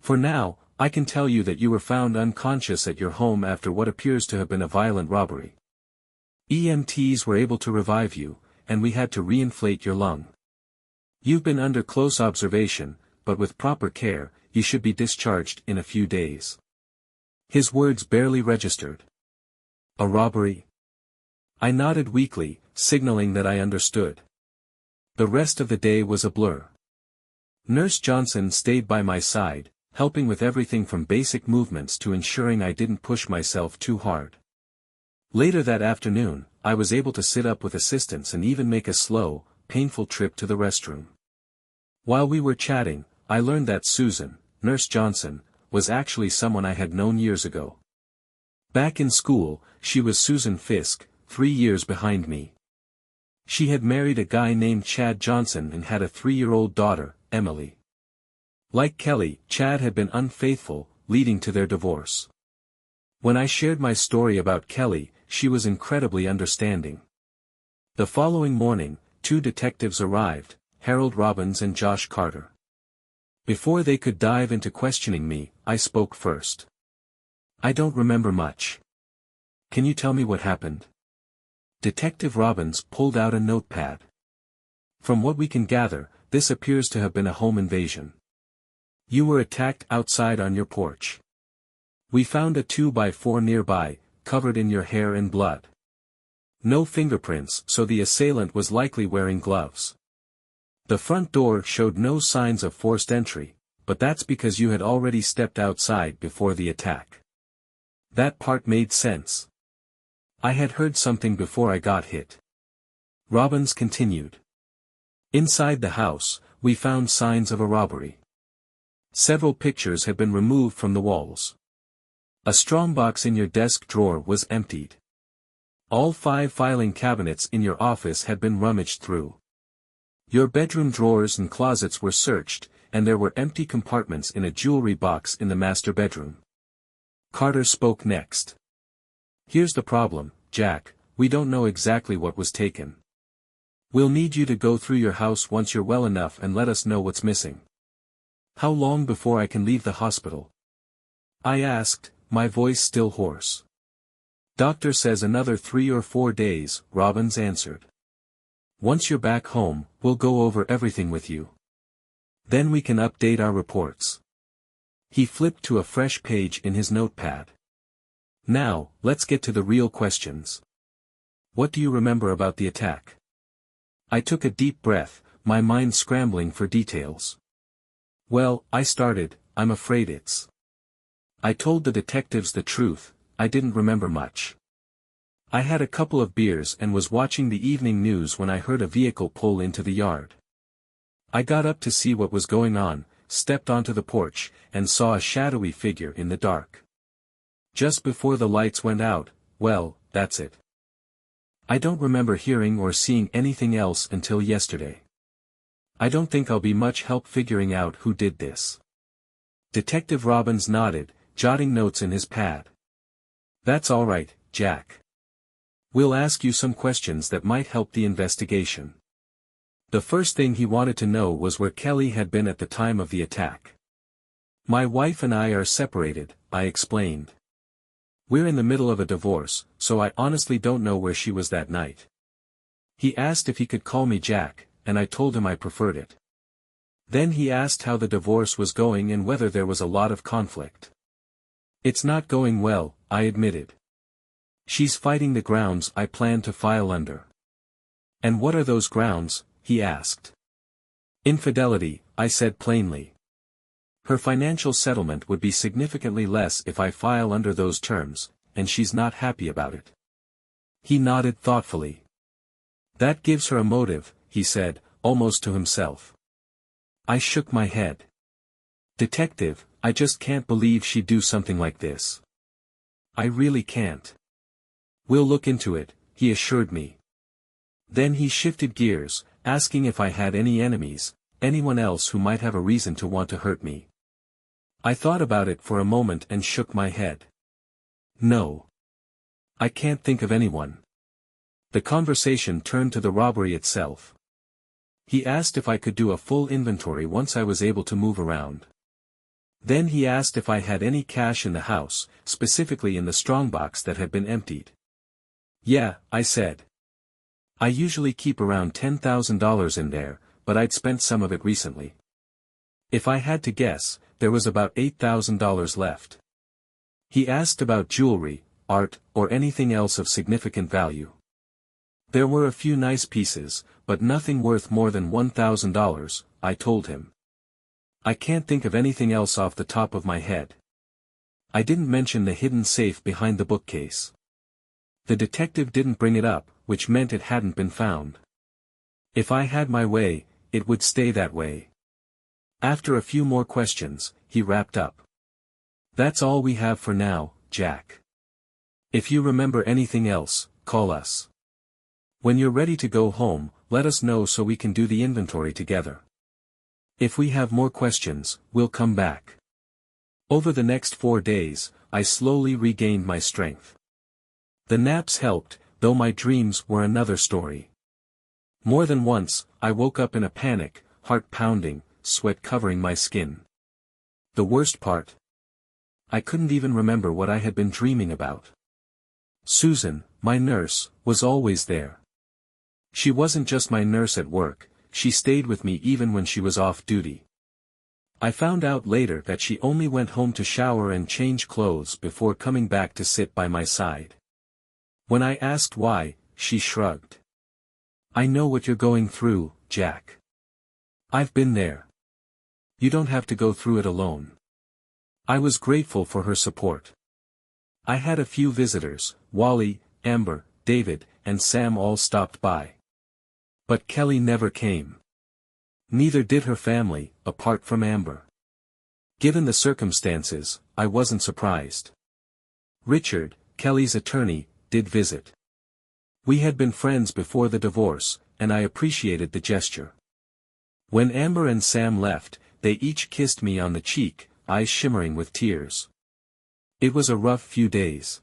A: For now, I can tell you that you were found unconscious at your home after what appears to have been a violent robbery. EMTs were able to revive you, and we had to reinflate your lung. You've been under close observation, but with proper care, you should be discharged in a few days." His words barely registered. "A robbery?" I nodded weakly, signaling that I understood. The rest of the day was a blur. Nurse Johnson stayed by my side, helping with everything from basic movements to ensuring I didn't push myself too hard. Later that afternoon, I was able to sit up with assistance and even make a slow, painful trip to the restroom. While we were chatting, I learned that Susan, Nurse Johnson, was actually someone I had known years ago. Back in school, she was Susan Fisk, 3 years behind me. She had married a guy named Chad Johnson and had a 3-year-old daughter, Emily. Like Kelly, Chad had been unfaithful, leading to their divorce. When I shared my story about Kelly, she was incredibly understanding. The following morning, 2 detectives arrived, Harold Robbins and Josh Carter. Before they could dive into questioning me, I spoke first. "I don't remember much. Can you tell me what happened?" Detective Robbins pulled out a notepad. "From what we can gather, this appears to have been a home invasion. You were attacked outside on your porch. We found a 2x4 nearby, covered in your hair and blood. No fingerprints, so the assailant was likely wearing gloves. The front door showed no signs of forced entry, but that's because you had already stepped outside before the attack." That part made sense. I had heard something before I got hit. Robbins continued. "Inside the house, we found signs of a robbery. Several pictures had been removed from the walls. A strongbox in your desk drawer was emptied. All 5 filing cabinets in your office had been rummaged through. Your bedroom drawers and closets were searched, and there were empty compartments in a jewelry box in the master bedroom." Carter spoke next. "Here's the problem, Jack, we don't know exactly what was taken. We'll need you to go through your house once you're well enough and let us know what's missing." "How long before I can leave the hospital?" I asked, my voice still hoarse. "Doctor says another 3 or 4 days," Robbins answered. "Once you're back home, we'll go over everything with you. Then we can update our reports." He flipped to a fresh page in his notepad. "Now, let's get to the real questions. What do you remember about the attack?" I took a deep breath, my mind scrambling for details. "Well," I started, "I'm afraid it's..." I told the detectives the truth, I didn't remember much. I had a couple of beers and was watching the evening news when I heard a vehicle pull into the yard. I got up to see what was going on, stepped onto the porch, and saw a shadowy figure in the dark. Just before the lights went out, well, that's it. I don't remember hearing or seeing anything else until yesterday. I don't think I'll be much help figuring out who did this." Detective Robbins nodded, jotting notes in his pad. "That's all right, Jack. We'll ask you some questions that might help the investigation." The first thing he wanted to know was where Kelly had been at the time of the attack. "My wife and I are separated," I explained. "We're in the middle of a divorce, so I honestly don't know where she was that night." He asked if he could call me Jack, and I told him I preferred it. Then he asked how the divorce was going and whether there was a lot of conflict. "It's not going well," I admitted. "She's fighting the grounds I plan to file under." "And what are those grounds?" he asked. "Infidelity," I said plainly. "Her financial settlement would be significantly less if I file under those terms, and she's not happy about it." He nodded thoughtfully. "That gives her a motive," he said, almost to himself. I shook my head. "Detective, I just can't believe she'd do something like this. I really can't." "We'll look into it," he assured me. Then he shifted gears, asking if I had any enemies, anyone else who might have a reason to want to hurt me. I thought about it for a moment and shook my head. No. I can't think of anyone. The conversation turned to the robbery itself. He asked if I could do a full inventory once I was able to move around. Then he asked if I had any cash in the house, specifically in the strongbox that had been emptied. Yeah, I said. I usually keep around $10,000 in there, but I'd spent some of it recently. If I had to guess, there was about $8,000 left. He asked about jewelry, art, or anything else of significant value. There were a few nice pieces, but nothing worth more than $1,000, I told him. I can't think of anything else off the top of my head. I didn't mention the hidden safe behind the bookcase. The detective didn't bring it up, which meant it hadn't been found. If I had my way, it would stay that way. After a few more questions, he wrapped up. That's all we have for now, Jack. If you remember anything else, call us. When you're ready to go home, let us know so we can do the inventory together. If we have more questions, we'll come back. Over the next 4 days, I slowly regained my strength. The naps helped, though my dreams were another story. More than once, I woke up in a panic, heart pounding, sweat covering my skin. The worst part? I couldn't even remember what I had been dreaming about. Susan, my nurse, was always there. She wasn't just my nurse at work, she stayed with me even when she was off duty. I found out later that she only went home to shower and change clothes before coming back to sit by my side. When I asked why, she shrugged. I know what you're going through, Jack. I've been there. You don't have to go through it alone. I was grateful for her support. I had a few visitors, Wally, Amber, David, and Sam all stopped by. But Kelly never came. Neither did her family, apart from Amber. Given the circumstances, I wasn't surprised. Richard, Kelly's attorney, did visit. We had been friends before the divorce, and I appreciated the gesture. When Amber and Sam left, they each kissed me on the cheek, eyes shimmering with tears. It was a rough few days.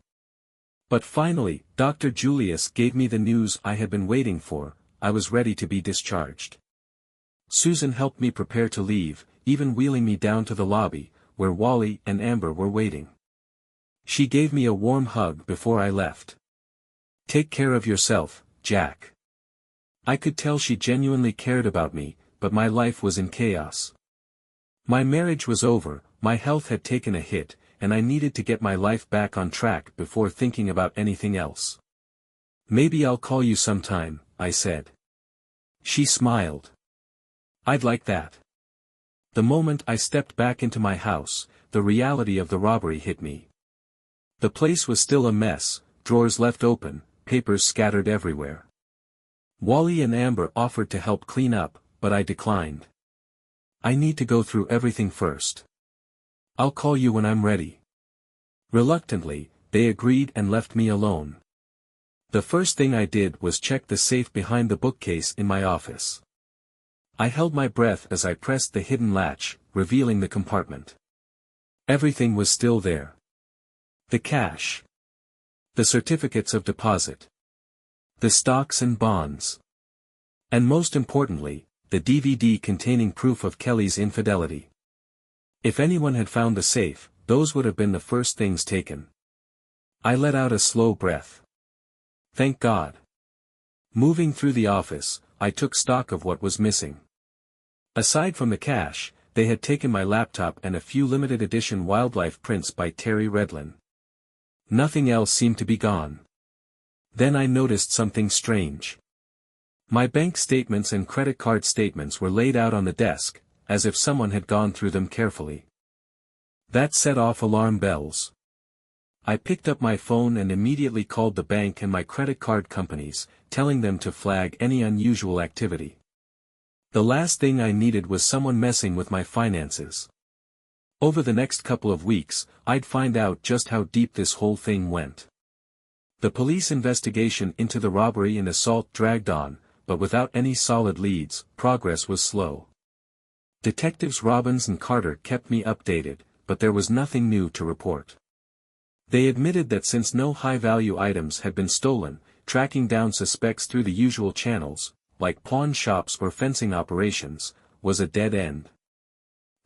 A: But finally, Dr. Julius gave me the news I had been waiting for. I was ready to be discharged. Susan helped me prepare to leave, even wheeling me down to the lobby, where Wally and Amber were waiting. She gave me a warm hug before I left. Take care of yourself, Jack. I could tell she genuinely cared about me, but my life was in chaos. My marriage was over, my health had taken a hit, and I needed to get my life back on track before thinking about anything else. Maybe I'll call you sometime, I said. She smiled. I'd like that. The moment I stepped back into my house, the reality of the robbery hit me. The place was still a mess, drawers left open, papers scattered everywhere. Wally and Amber offered to help clean up, but I declined. I need to go through everything first. I'll call you when I'm ready. Reluctantly, they agreed and left me alone. The first thing I did was check the safe behind the bookcase in my office. I held my breath as I pressed the hidden latch, revealing the compartment. Everything was still there. The cash. The certificates of deposit. The stocks and bonds. And most importantly, the DVD containing proof of Kelly's infidelity. If anyone had found the safe, those would have been the first things taken. I let out a slow breath. Thank God. Moving through the office, I took stock of what was missing. Aside from the cash, they had taken my laptop and a few limited edition wildlife prints by Terry Redlin. Nothing else seemed to be gone. Then I noticed something strange. My bank statements and credit card statements were laid out on the desk, as if someone had gone through them carefully. That set off alarm bells. I picked up my phone and immediately called the bank and my credit card companies, telling them to flag any unusual activity. The last thing I needed was someone messing with my finances. Over the next couple of weeks, I'd find out just how deep this whole thing went. The police investigation into the robbery and assault dragged on, but without any solid leads, progress was slow. Detectives Robbins and Carter kept me updated, but there was nothing new to report. They admitted that since no high-value items had been stolen, tracking down suspects through the usual channels, like pawn shops or fencing operations, was a dead end.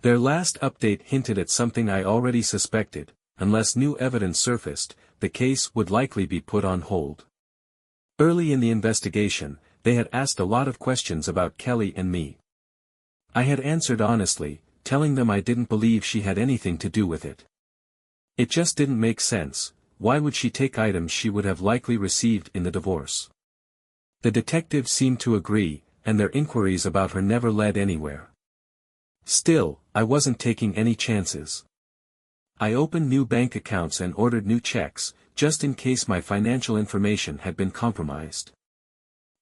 A: Their last update hinted at something I already suspected: unless new evidence surfaced, the case would likely be put on hold. Early in the investigation, they had asked a lot of questions about Kelly and me. I had answered honestly, telling them I didn't believe she had anything to do with it. It just didn't make sense. Why would she take items she would have likely received in the divorce? The detectives seemed to agree, and their inquiries about her never led anywhere. Still, I wasn't taking any chances. I opened new bank accounts and ordered new checks, just in case my financial information had been compromised.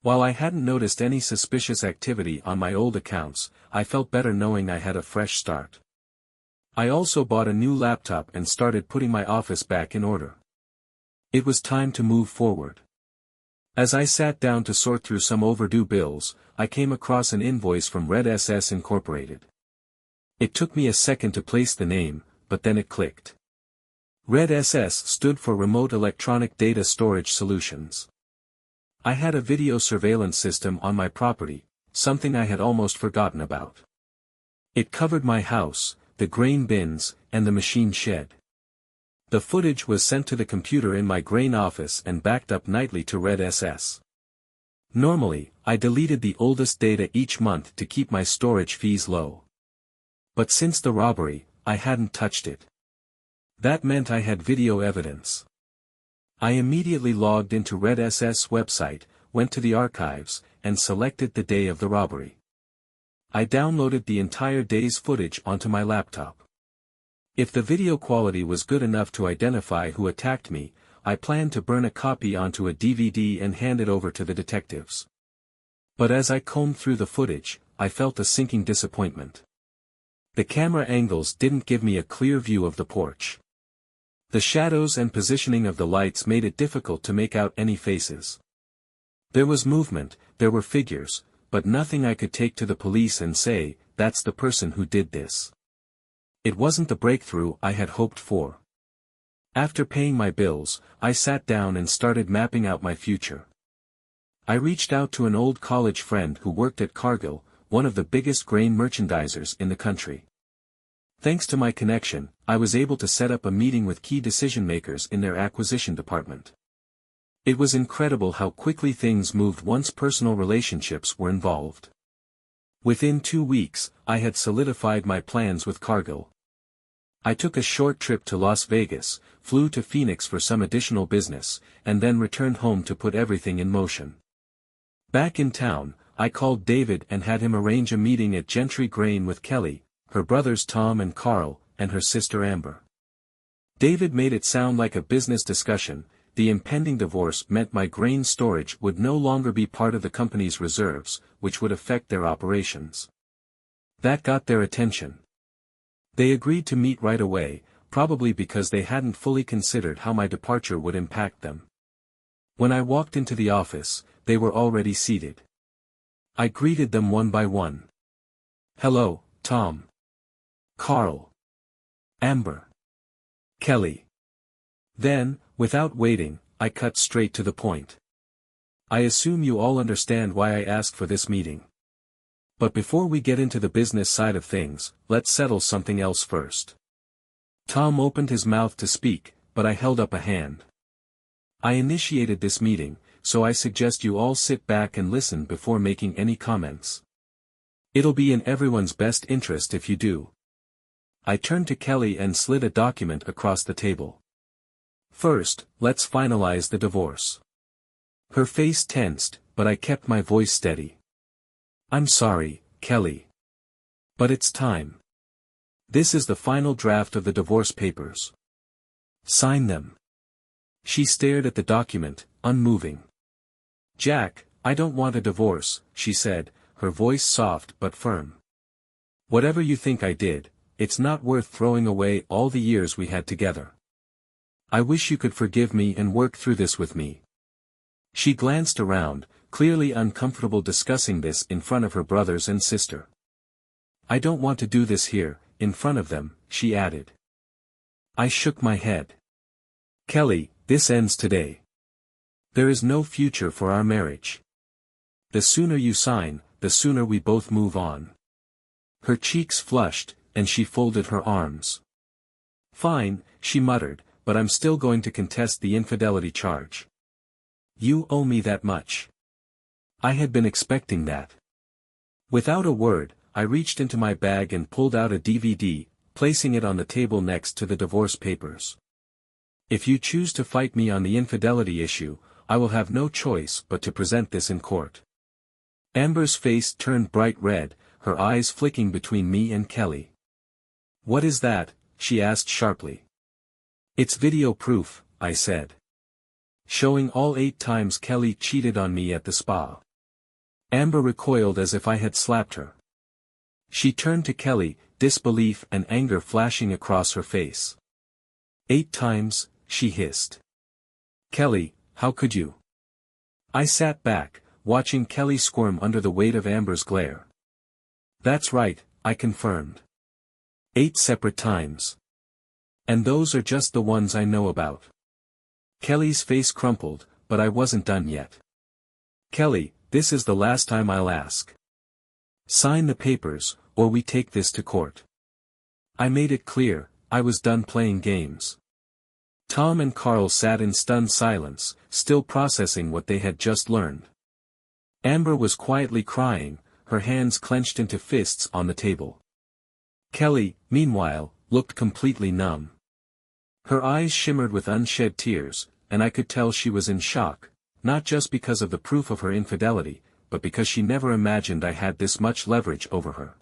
A: While I hadn't noticed any suspicious activity on my old accounts, I felt better knowing I had a fresh start. I also bought a new laptop and started putting my office back in order. It was time to move forward. As I sat down to sort through some overdue bills, I came across an invoice from Red SS Incorporated. It took me a second to place the name, but then it clicked. Red SS stood for Remote Electronic Data Storage Solutions. I had a video surveillance system on my property, something I had almost forgotten about. It covered my house, the grain bins, and the machine shed. The footage was sent to the computer in my grain office and backed up nightly to Red SS. Normally, I deleted the oldest data each month to keep my storage fees low. But since the robbery, I hadn't touched it. That meant I had video evidence. I immediately logged into Red SS website, went to the archives, and selected the day of the robbery. I downloaded the entire day's footage onto my laptop. If the video quality was good enough to identify who attacked me, I planned to burn a copy onto a DVD and hand it over to the detectives. But as I combed through the footage, I felt a sinking disappointment. The camera angles didn't give me a clear view of the porch. The shadows and positioning of the lights made it difficult to make out any faces. There was movement, there were figures, but nothing I could take to the police and say, "That's the person who did this." It wasn't the breakthrough I had hoped for. After paying my bills, I sat down and started mapping out my future. I reached out to an old college friend who worked at Cargill, one of the biggest grain merchandisers in the country. Thanks to my connection, I was able to set up a meeting with key decision-makers in their acquisition department. It was incredible how quickly things moved once personal relationships were involved. Within 2 weeks, I had solidified my plans with Cargill. I took a short trip to Las Vegas, flew to Phoenix for some additional business, and then returned home to put everything in motion. Back in town, I called David and had him arrange a meeting at Gentry Grain with Kelly, her brothers Tom and Carl, and her sister Amber. David made it sound like a business discussion. The impending divorce meant my grain storage would no longer be part of the company's reserves, which would affect their operations. That got their attention. They agreed to meet right away, probably because they hadn't fully considered how my departure would impact them. When I walked into the office, they were already seated. I greeted them one by one. "Hello, Tom. Carl. Amber. Kelly." Then, without waiting, I cut straight to the point. "I assume you all understand why I asked for this meeting. But before we get into the business side of things, let's settle something else first." Tom opened his mouth to speak, but I held up a hand. "I initiated this meeting, so I suggest you all sit back and listen before making any comments. It'll be in everyone's best interest if you do." I turned to Kelly and slid a document across the table. "First, let's finalize the divorce." Her face tensed, but I kept my voice steady. "I'm sorry, Kelly. But it's time. This is the final draft of the divorce papers. Sign them." She stared at the document, unmoving. "Jack, I don't want a divorce," she said, her voice soft but firm. "Whatever you think I did, it's not worth throwing away all the years we had together." I wish you could forgive me and work through this with me. She glanced around, clearly uncomfortable discussing this in front of her brothers and sister. I don't want to do this here, in front of them, she added. I shook my head. Kelly, this ends today. There is no future for our marriage. The sooner you sign, the sooner we both move on. Her cheeks flushed, and she folded her arms. Fine, she muttered, but I'm still going to contest the infidelity charge. You owe me that much. I had been expecting that. Without a word, I reached into my bag and pulled out a DVD, placing it on the table next to the divorce papers. If you choose to fight me on the infidelity issue, I will have no choice but to present this in court. Amber's face turned bright red, her eyes flicking between me and Kelly. What is that? She asked sharply. It's video proof, I said. Showing all 8 times Kelly cheated on me at the spa. Amber recoiled as if I had slapped her. She turned to Kelly, disbelief and anger flashing across her face. 8 times, she hissed. Kelly, how could you? I sat back, watching Kelly squirm under the weight of Amber's glare. That's right, I confirmed. 8 separate times. And those are just the ones I know about. Kelly's face crumpled, but I wasn't done yet. Kelly, this is the last time I'll ask. Sign the papers, or we take this to court. I made it clear, I was done playing games. Tom and Carl sat in stunned silence, still processing what they had just learned. Amber was quietly crying, her hands clenched into fists on the table. Kelly, meanwhile, looked completely numb. Her eyes shimmered with unshed tears, and I could tell she was in shock, not just because of the proof of her infidelity, but because she never imagined I had this much leverage over her.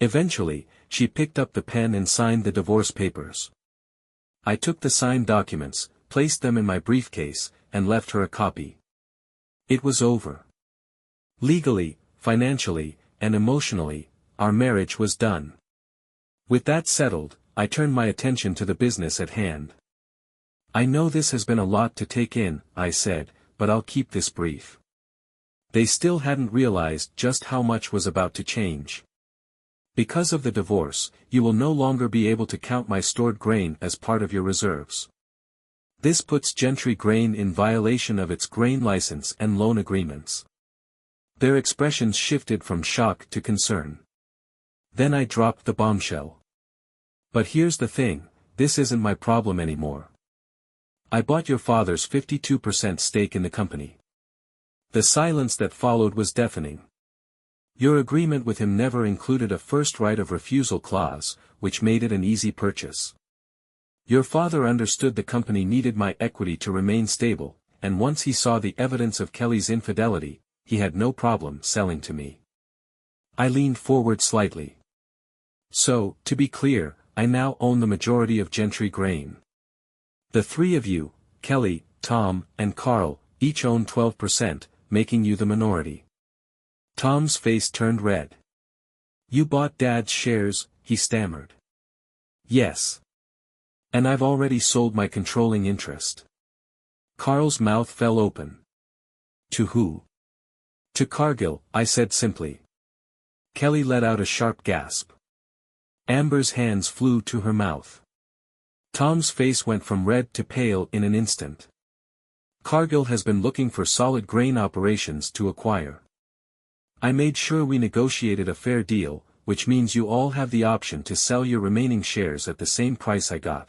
A: Eventually, she picked up the pen and signed the divorce papers. I took the signed documents, placed them in my briefcase, and left her a copy. It was over. Legally, financially, and emotionally, our marriage was done. With that settled, I turned my attention to the business at hand. I know this has been a lot to take in, I said, but I'll keep this brief. They still hadn't realized just how much was about to change. Because of the divorce, you will no longer be able to count my stored grain as part of your reserves. This puts Gentry Grain in violation of its grain license and loan agreements. Their expressions shifted from shock to concern. Then I dropped the bombshell. But here's the thing, this isn't my problem anymore. I bought your father's 52% stake in the company. The silence that followed was deafening. Your agreement with him never included a first right of refusal clause, which made it an easy purchase. Your father understood the company needed my equity to remain stable, and once he saw the evidence of Kelly's infidelity, he had no problem selling to me. I leaned forward slightly. So, to be clear, I now own the majority of Gentry Grain. The 3 of you, Kelly, Tom, and Carl, each own 12%, making you the minority. Tom's face turned red. You bought Dad's shares, he stammered. Yes. And I've already sold my controlling interest. Carl's mouth fell open. To who? To Cargill, I said simply. Kelly let out a sharp gasp. Amber's hands flew to her mouth. Tom's face went from red to pale in an instant. Cargill has been looking for solid grain operations to acquire. I made sure we negotiated a fair deal, which means you all have the option to sell your remaining shares at the same price I got.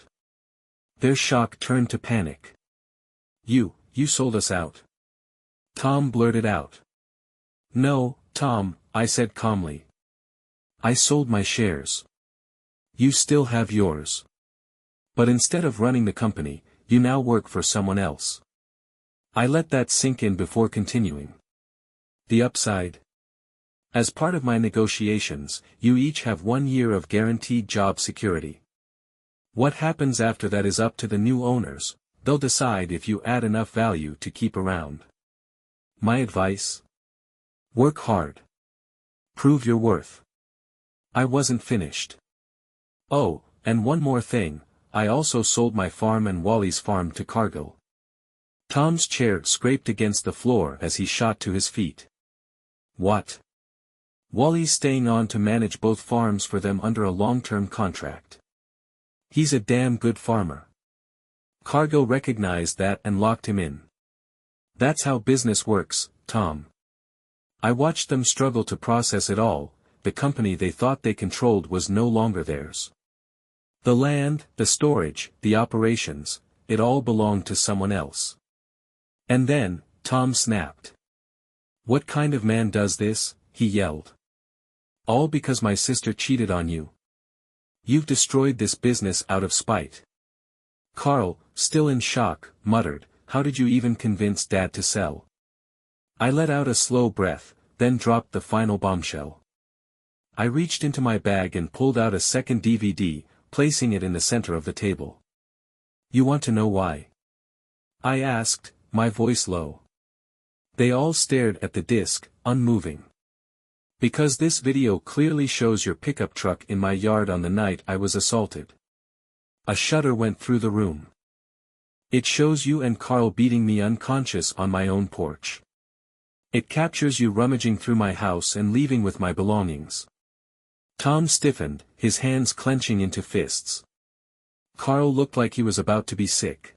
A: Their shock turned to panic. You sold us out. Tom blurted out. No, Tom, I said calmly. I sold my shares. You still have yours. But instead of running the company, you now work for someone else. I let that sink in before continuing. The upside? As part of my negotiations, you each have 1 year of guaranteed job security. What happens after that is up to the new owners, they'll decide if you add enough value to keep around. My advice? Work hard. Prove your worth. I wasn't finished. Oh, and one more thing, I also sold my farm and Wally's farm to Cargill. Tom's chair scraped against the floor as he shot to his feet. What? Wally's staying on to manage both farms for them under a long-term contract. He's a damn good farmer. Cargill recognized that and locked him in. That's how business works, Tom. I watched them struggle to process it all. The company they thought they controlled was no longer theirs. The land, the storage, the operations, it all belonged to someone else. And then, Tom snapped. What kind of man does this? He yelled. All because my sister cheated on you. You've destroyed this business out of spite. Carl, still in shock, muttered, how did you even convince Dad to sell? I let out a slow breath, then dropped the final bombshell. I reached into my bag and pulled out a second DVD, placing it in the center of the table. You want to know why? I asked, my voice low. They all stared at the disc, unmoving. Because this video clearly shows your pickup truck in my yard on the night I was assaulted. A shudder went through the room. It shows you and Carl beating me unconscious on my own porch. It captures you rummaging through my house and leaving with my belongings. Tom stiffened, his hands clenching into fists. Carl looked like he was about to be sick.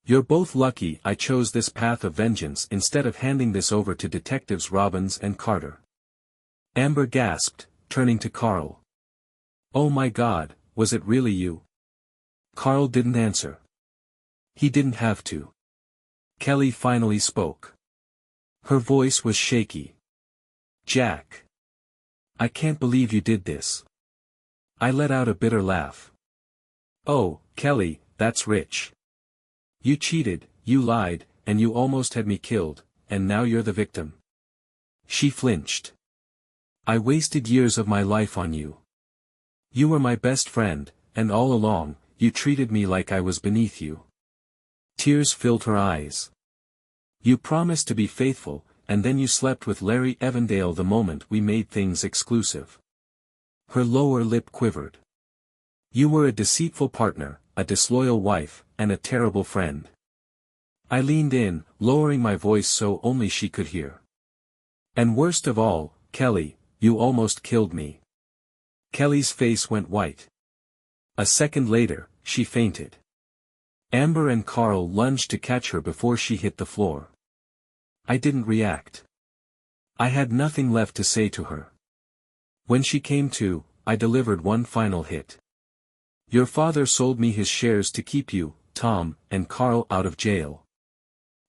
A: You're both lucky I chose this path of vengeance instead of handing this over to Detectives Robbins and Carter. Amber gasped, turning to Carl. Oh my God, was it really you? Carl didn't answer. He didn't have to. Kelly finally spoke. Her voice was shaky. Jack. I can't believe you did this. I let out a bitter laugh. Oh, Kelly, that's rich. You cheated, you lied, and you almost had me killed, and now you're the victim. She flinched. I wasted years of my life on you. You were my best friend, and all along, you treated me like I was beneath you. Tears filled her eyes. You promised to be faithful, and then you slept with Larry Evandale the moment we made things exclusive. Her lower lip quivered. You were a deceitful partner, a disloyal wife, and a terrible friend. I leaned in, lowering my voice so only she could hear. And worst of all, Kelly, you almost killed me. Kelly's face went white. A second later, she fainted. Amber and Carl lunged to catch her before she hit the floor. I didn't react. I had nothing left to say to her. When she came to, I delivered one final hit. Your father sold me his shares to keep you, Tom, and Carl out of jail.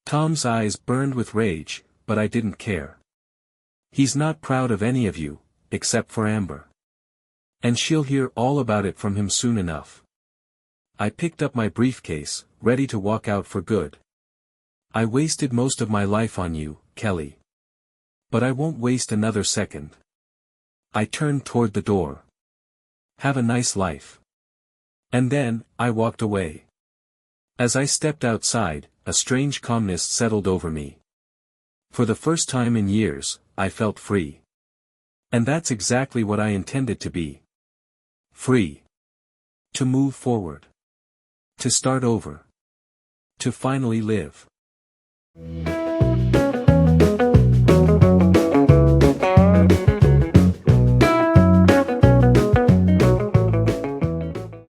A: Tom's eyes burned with rage, but I didn't care. He's not proud of any of you, except for Amber. And she'll hear all about it from him soon enough. I picked up my briefcase, ready to walk out for good. I wasted most of my life on you, Kelly. But I won't waste another second. I turned toward the door. Have a nice life. And then, I walked away. As I stepped outside, a strange calmness settled over me. For the first time in years, I felt free. And that's exactly what I intended to be. Free. To move forward. To start over. To finally live.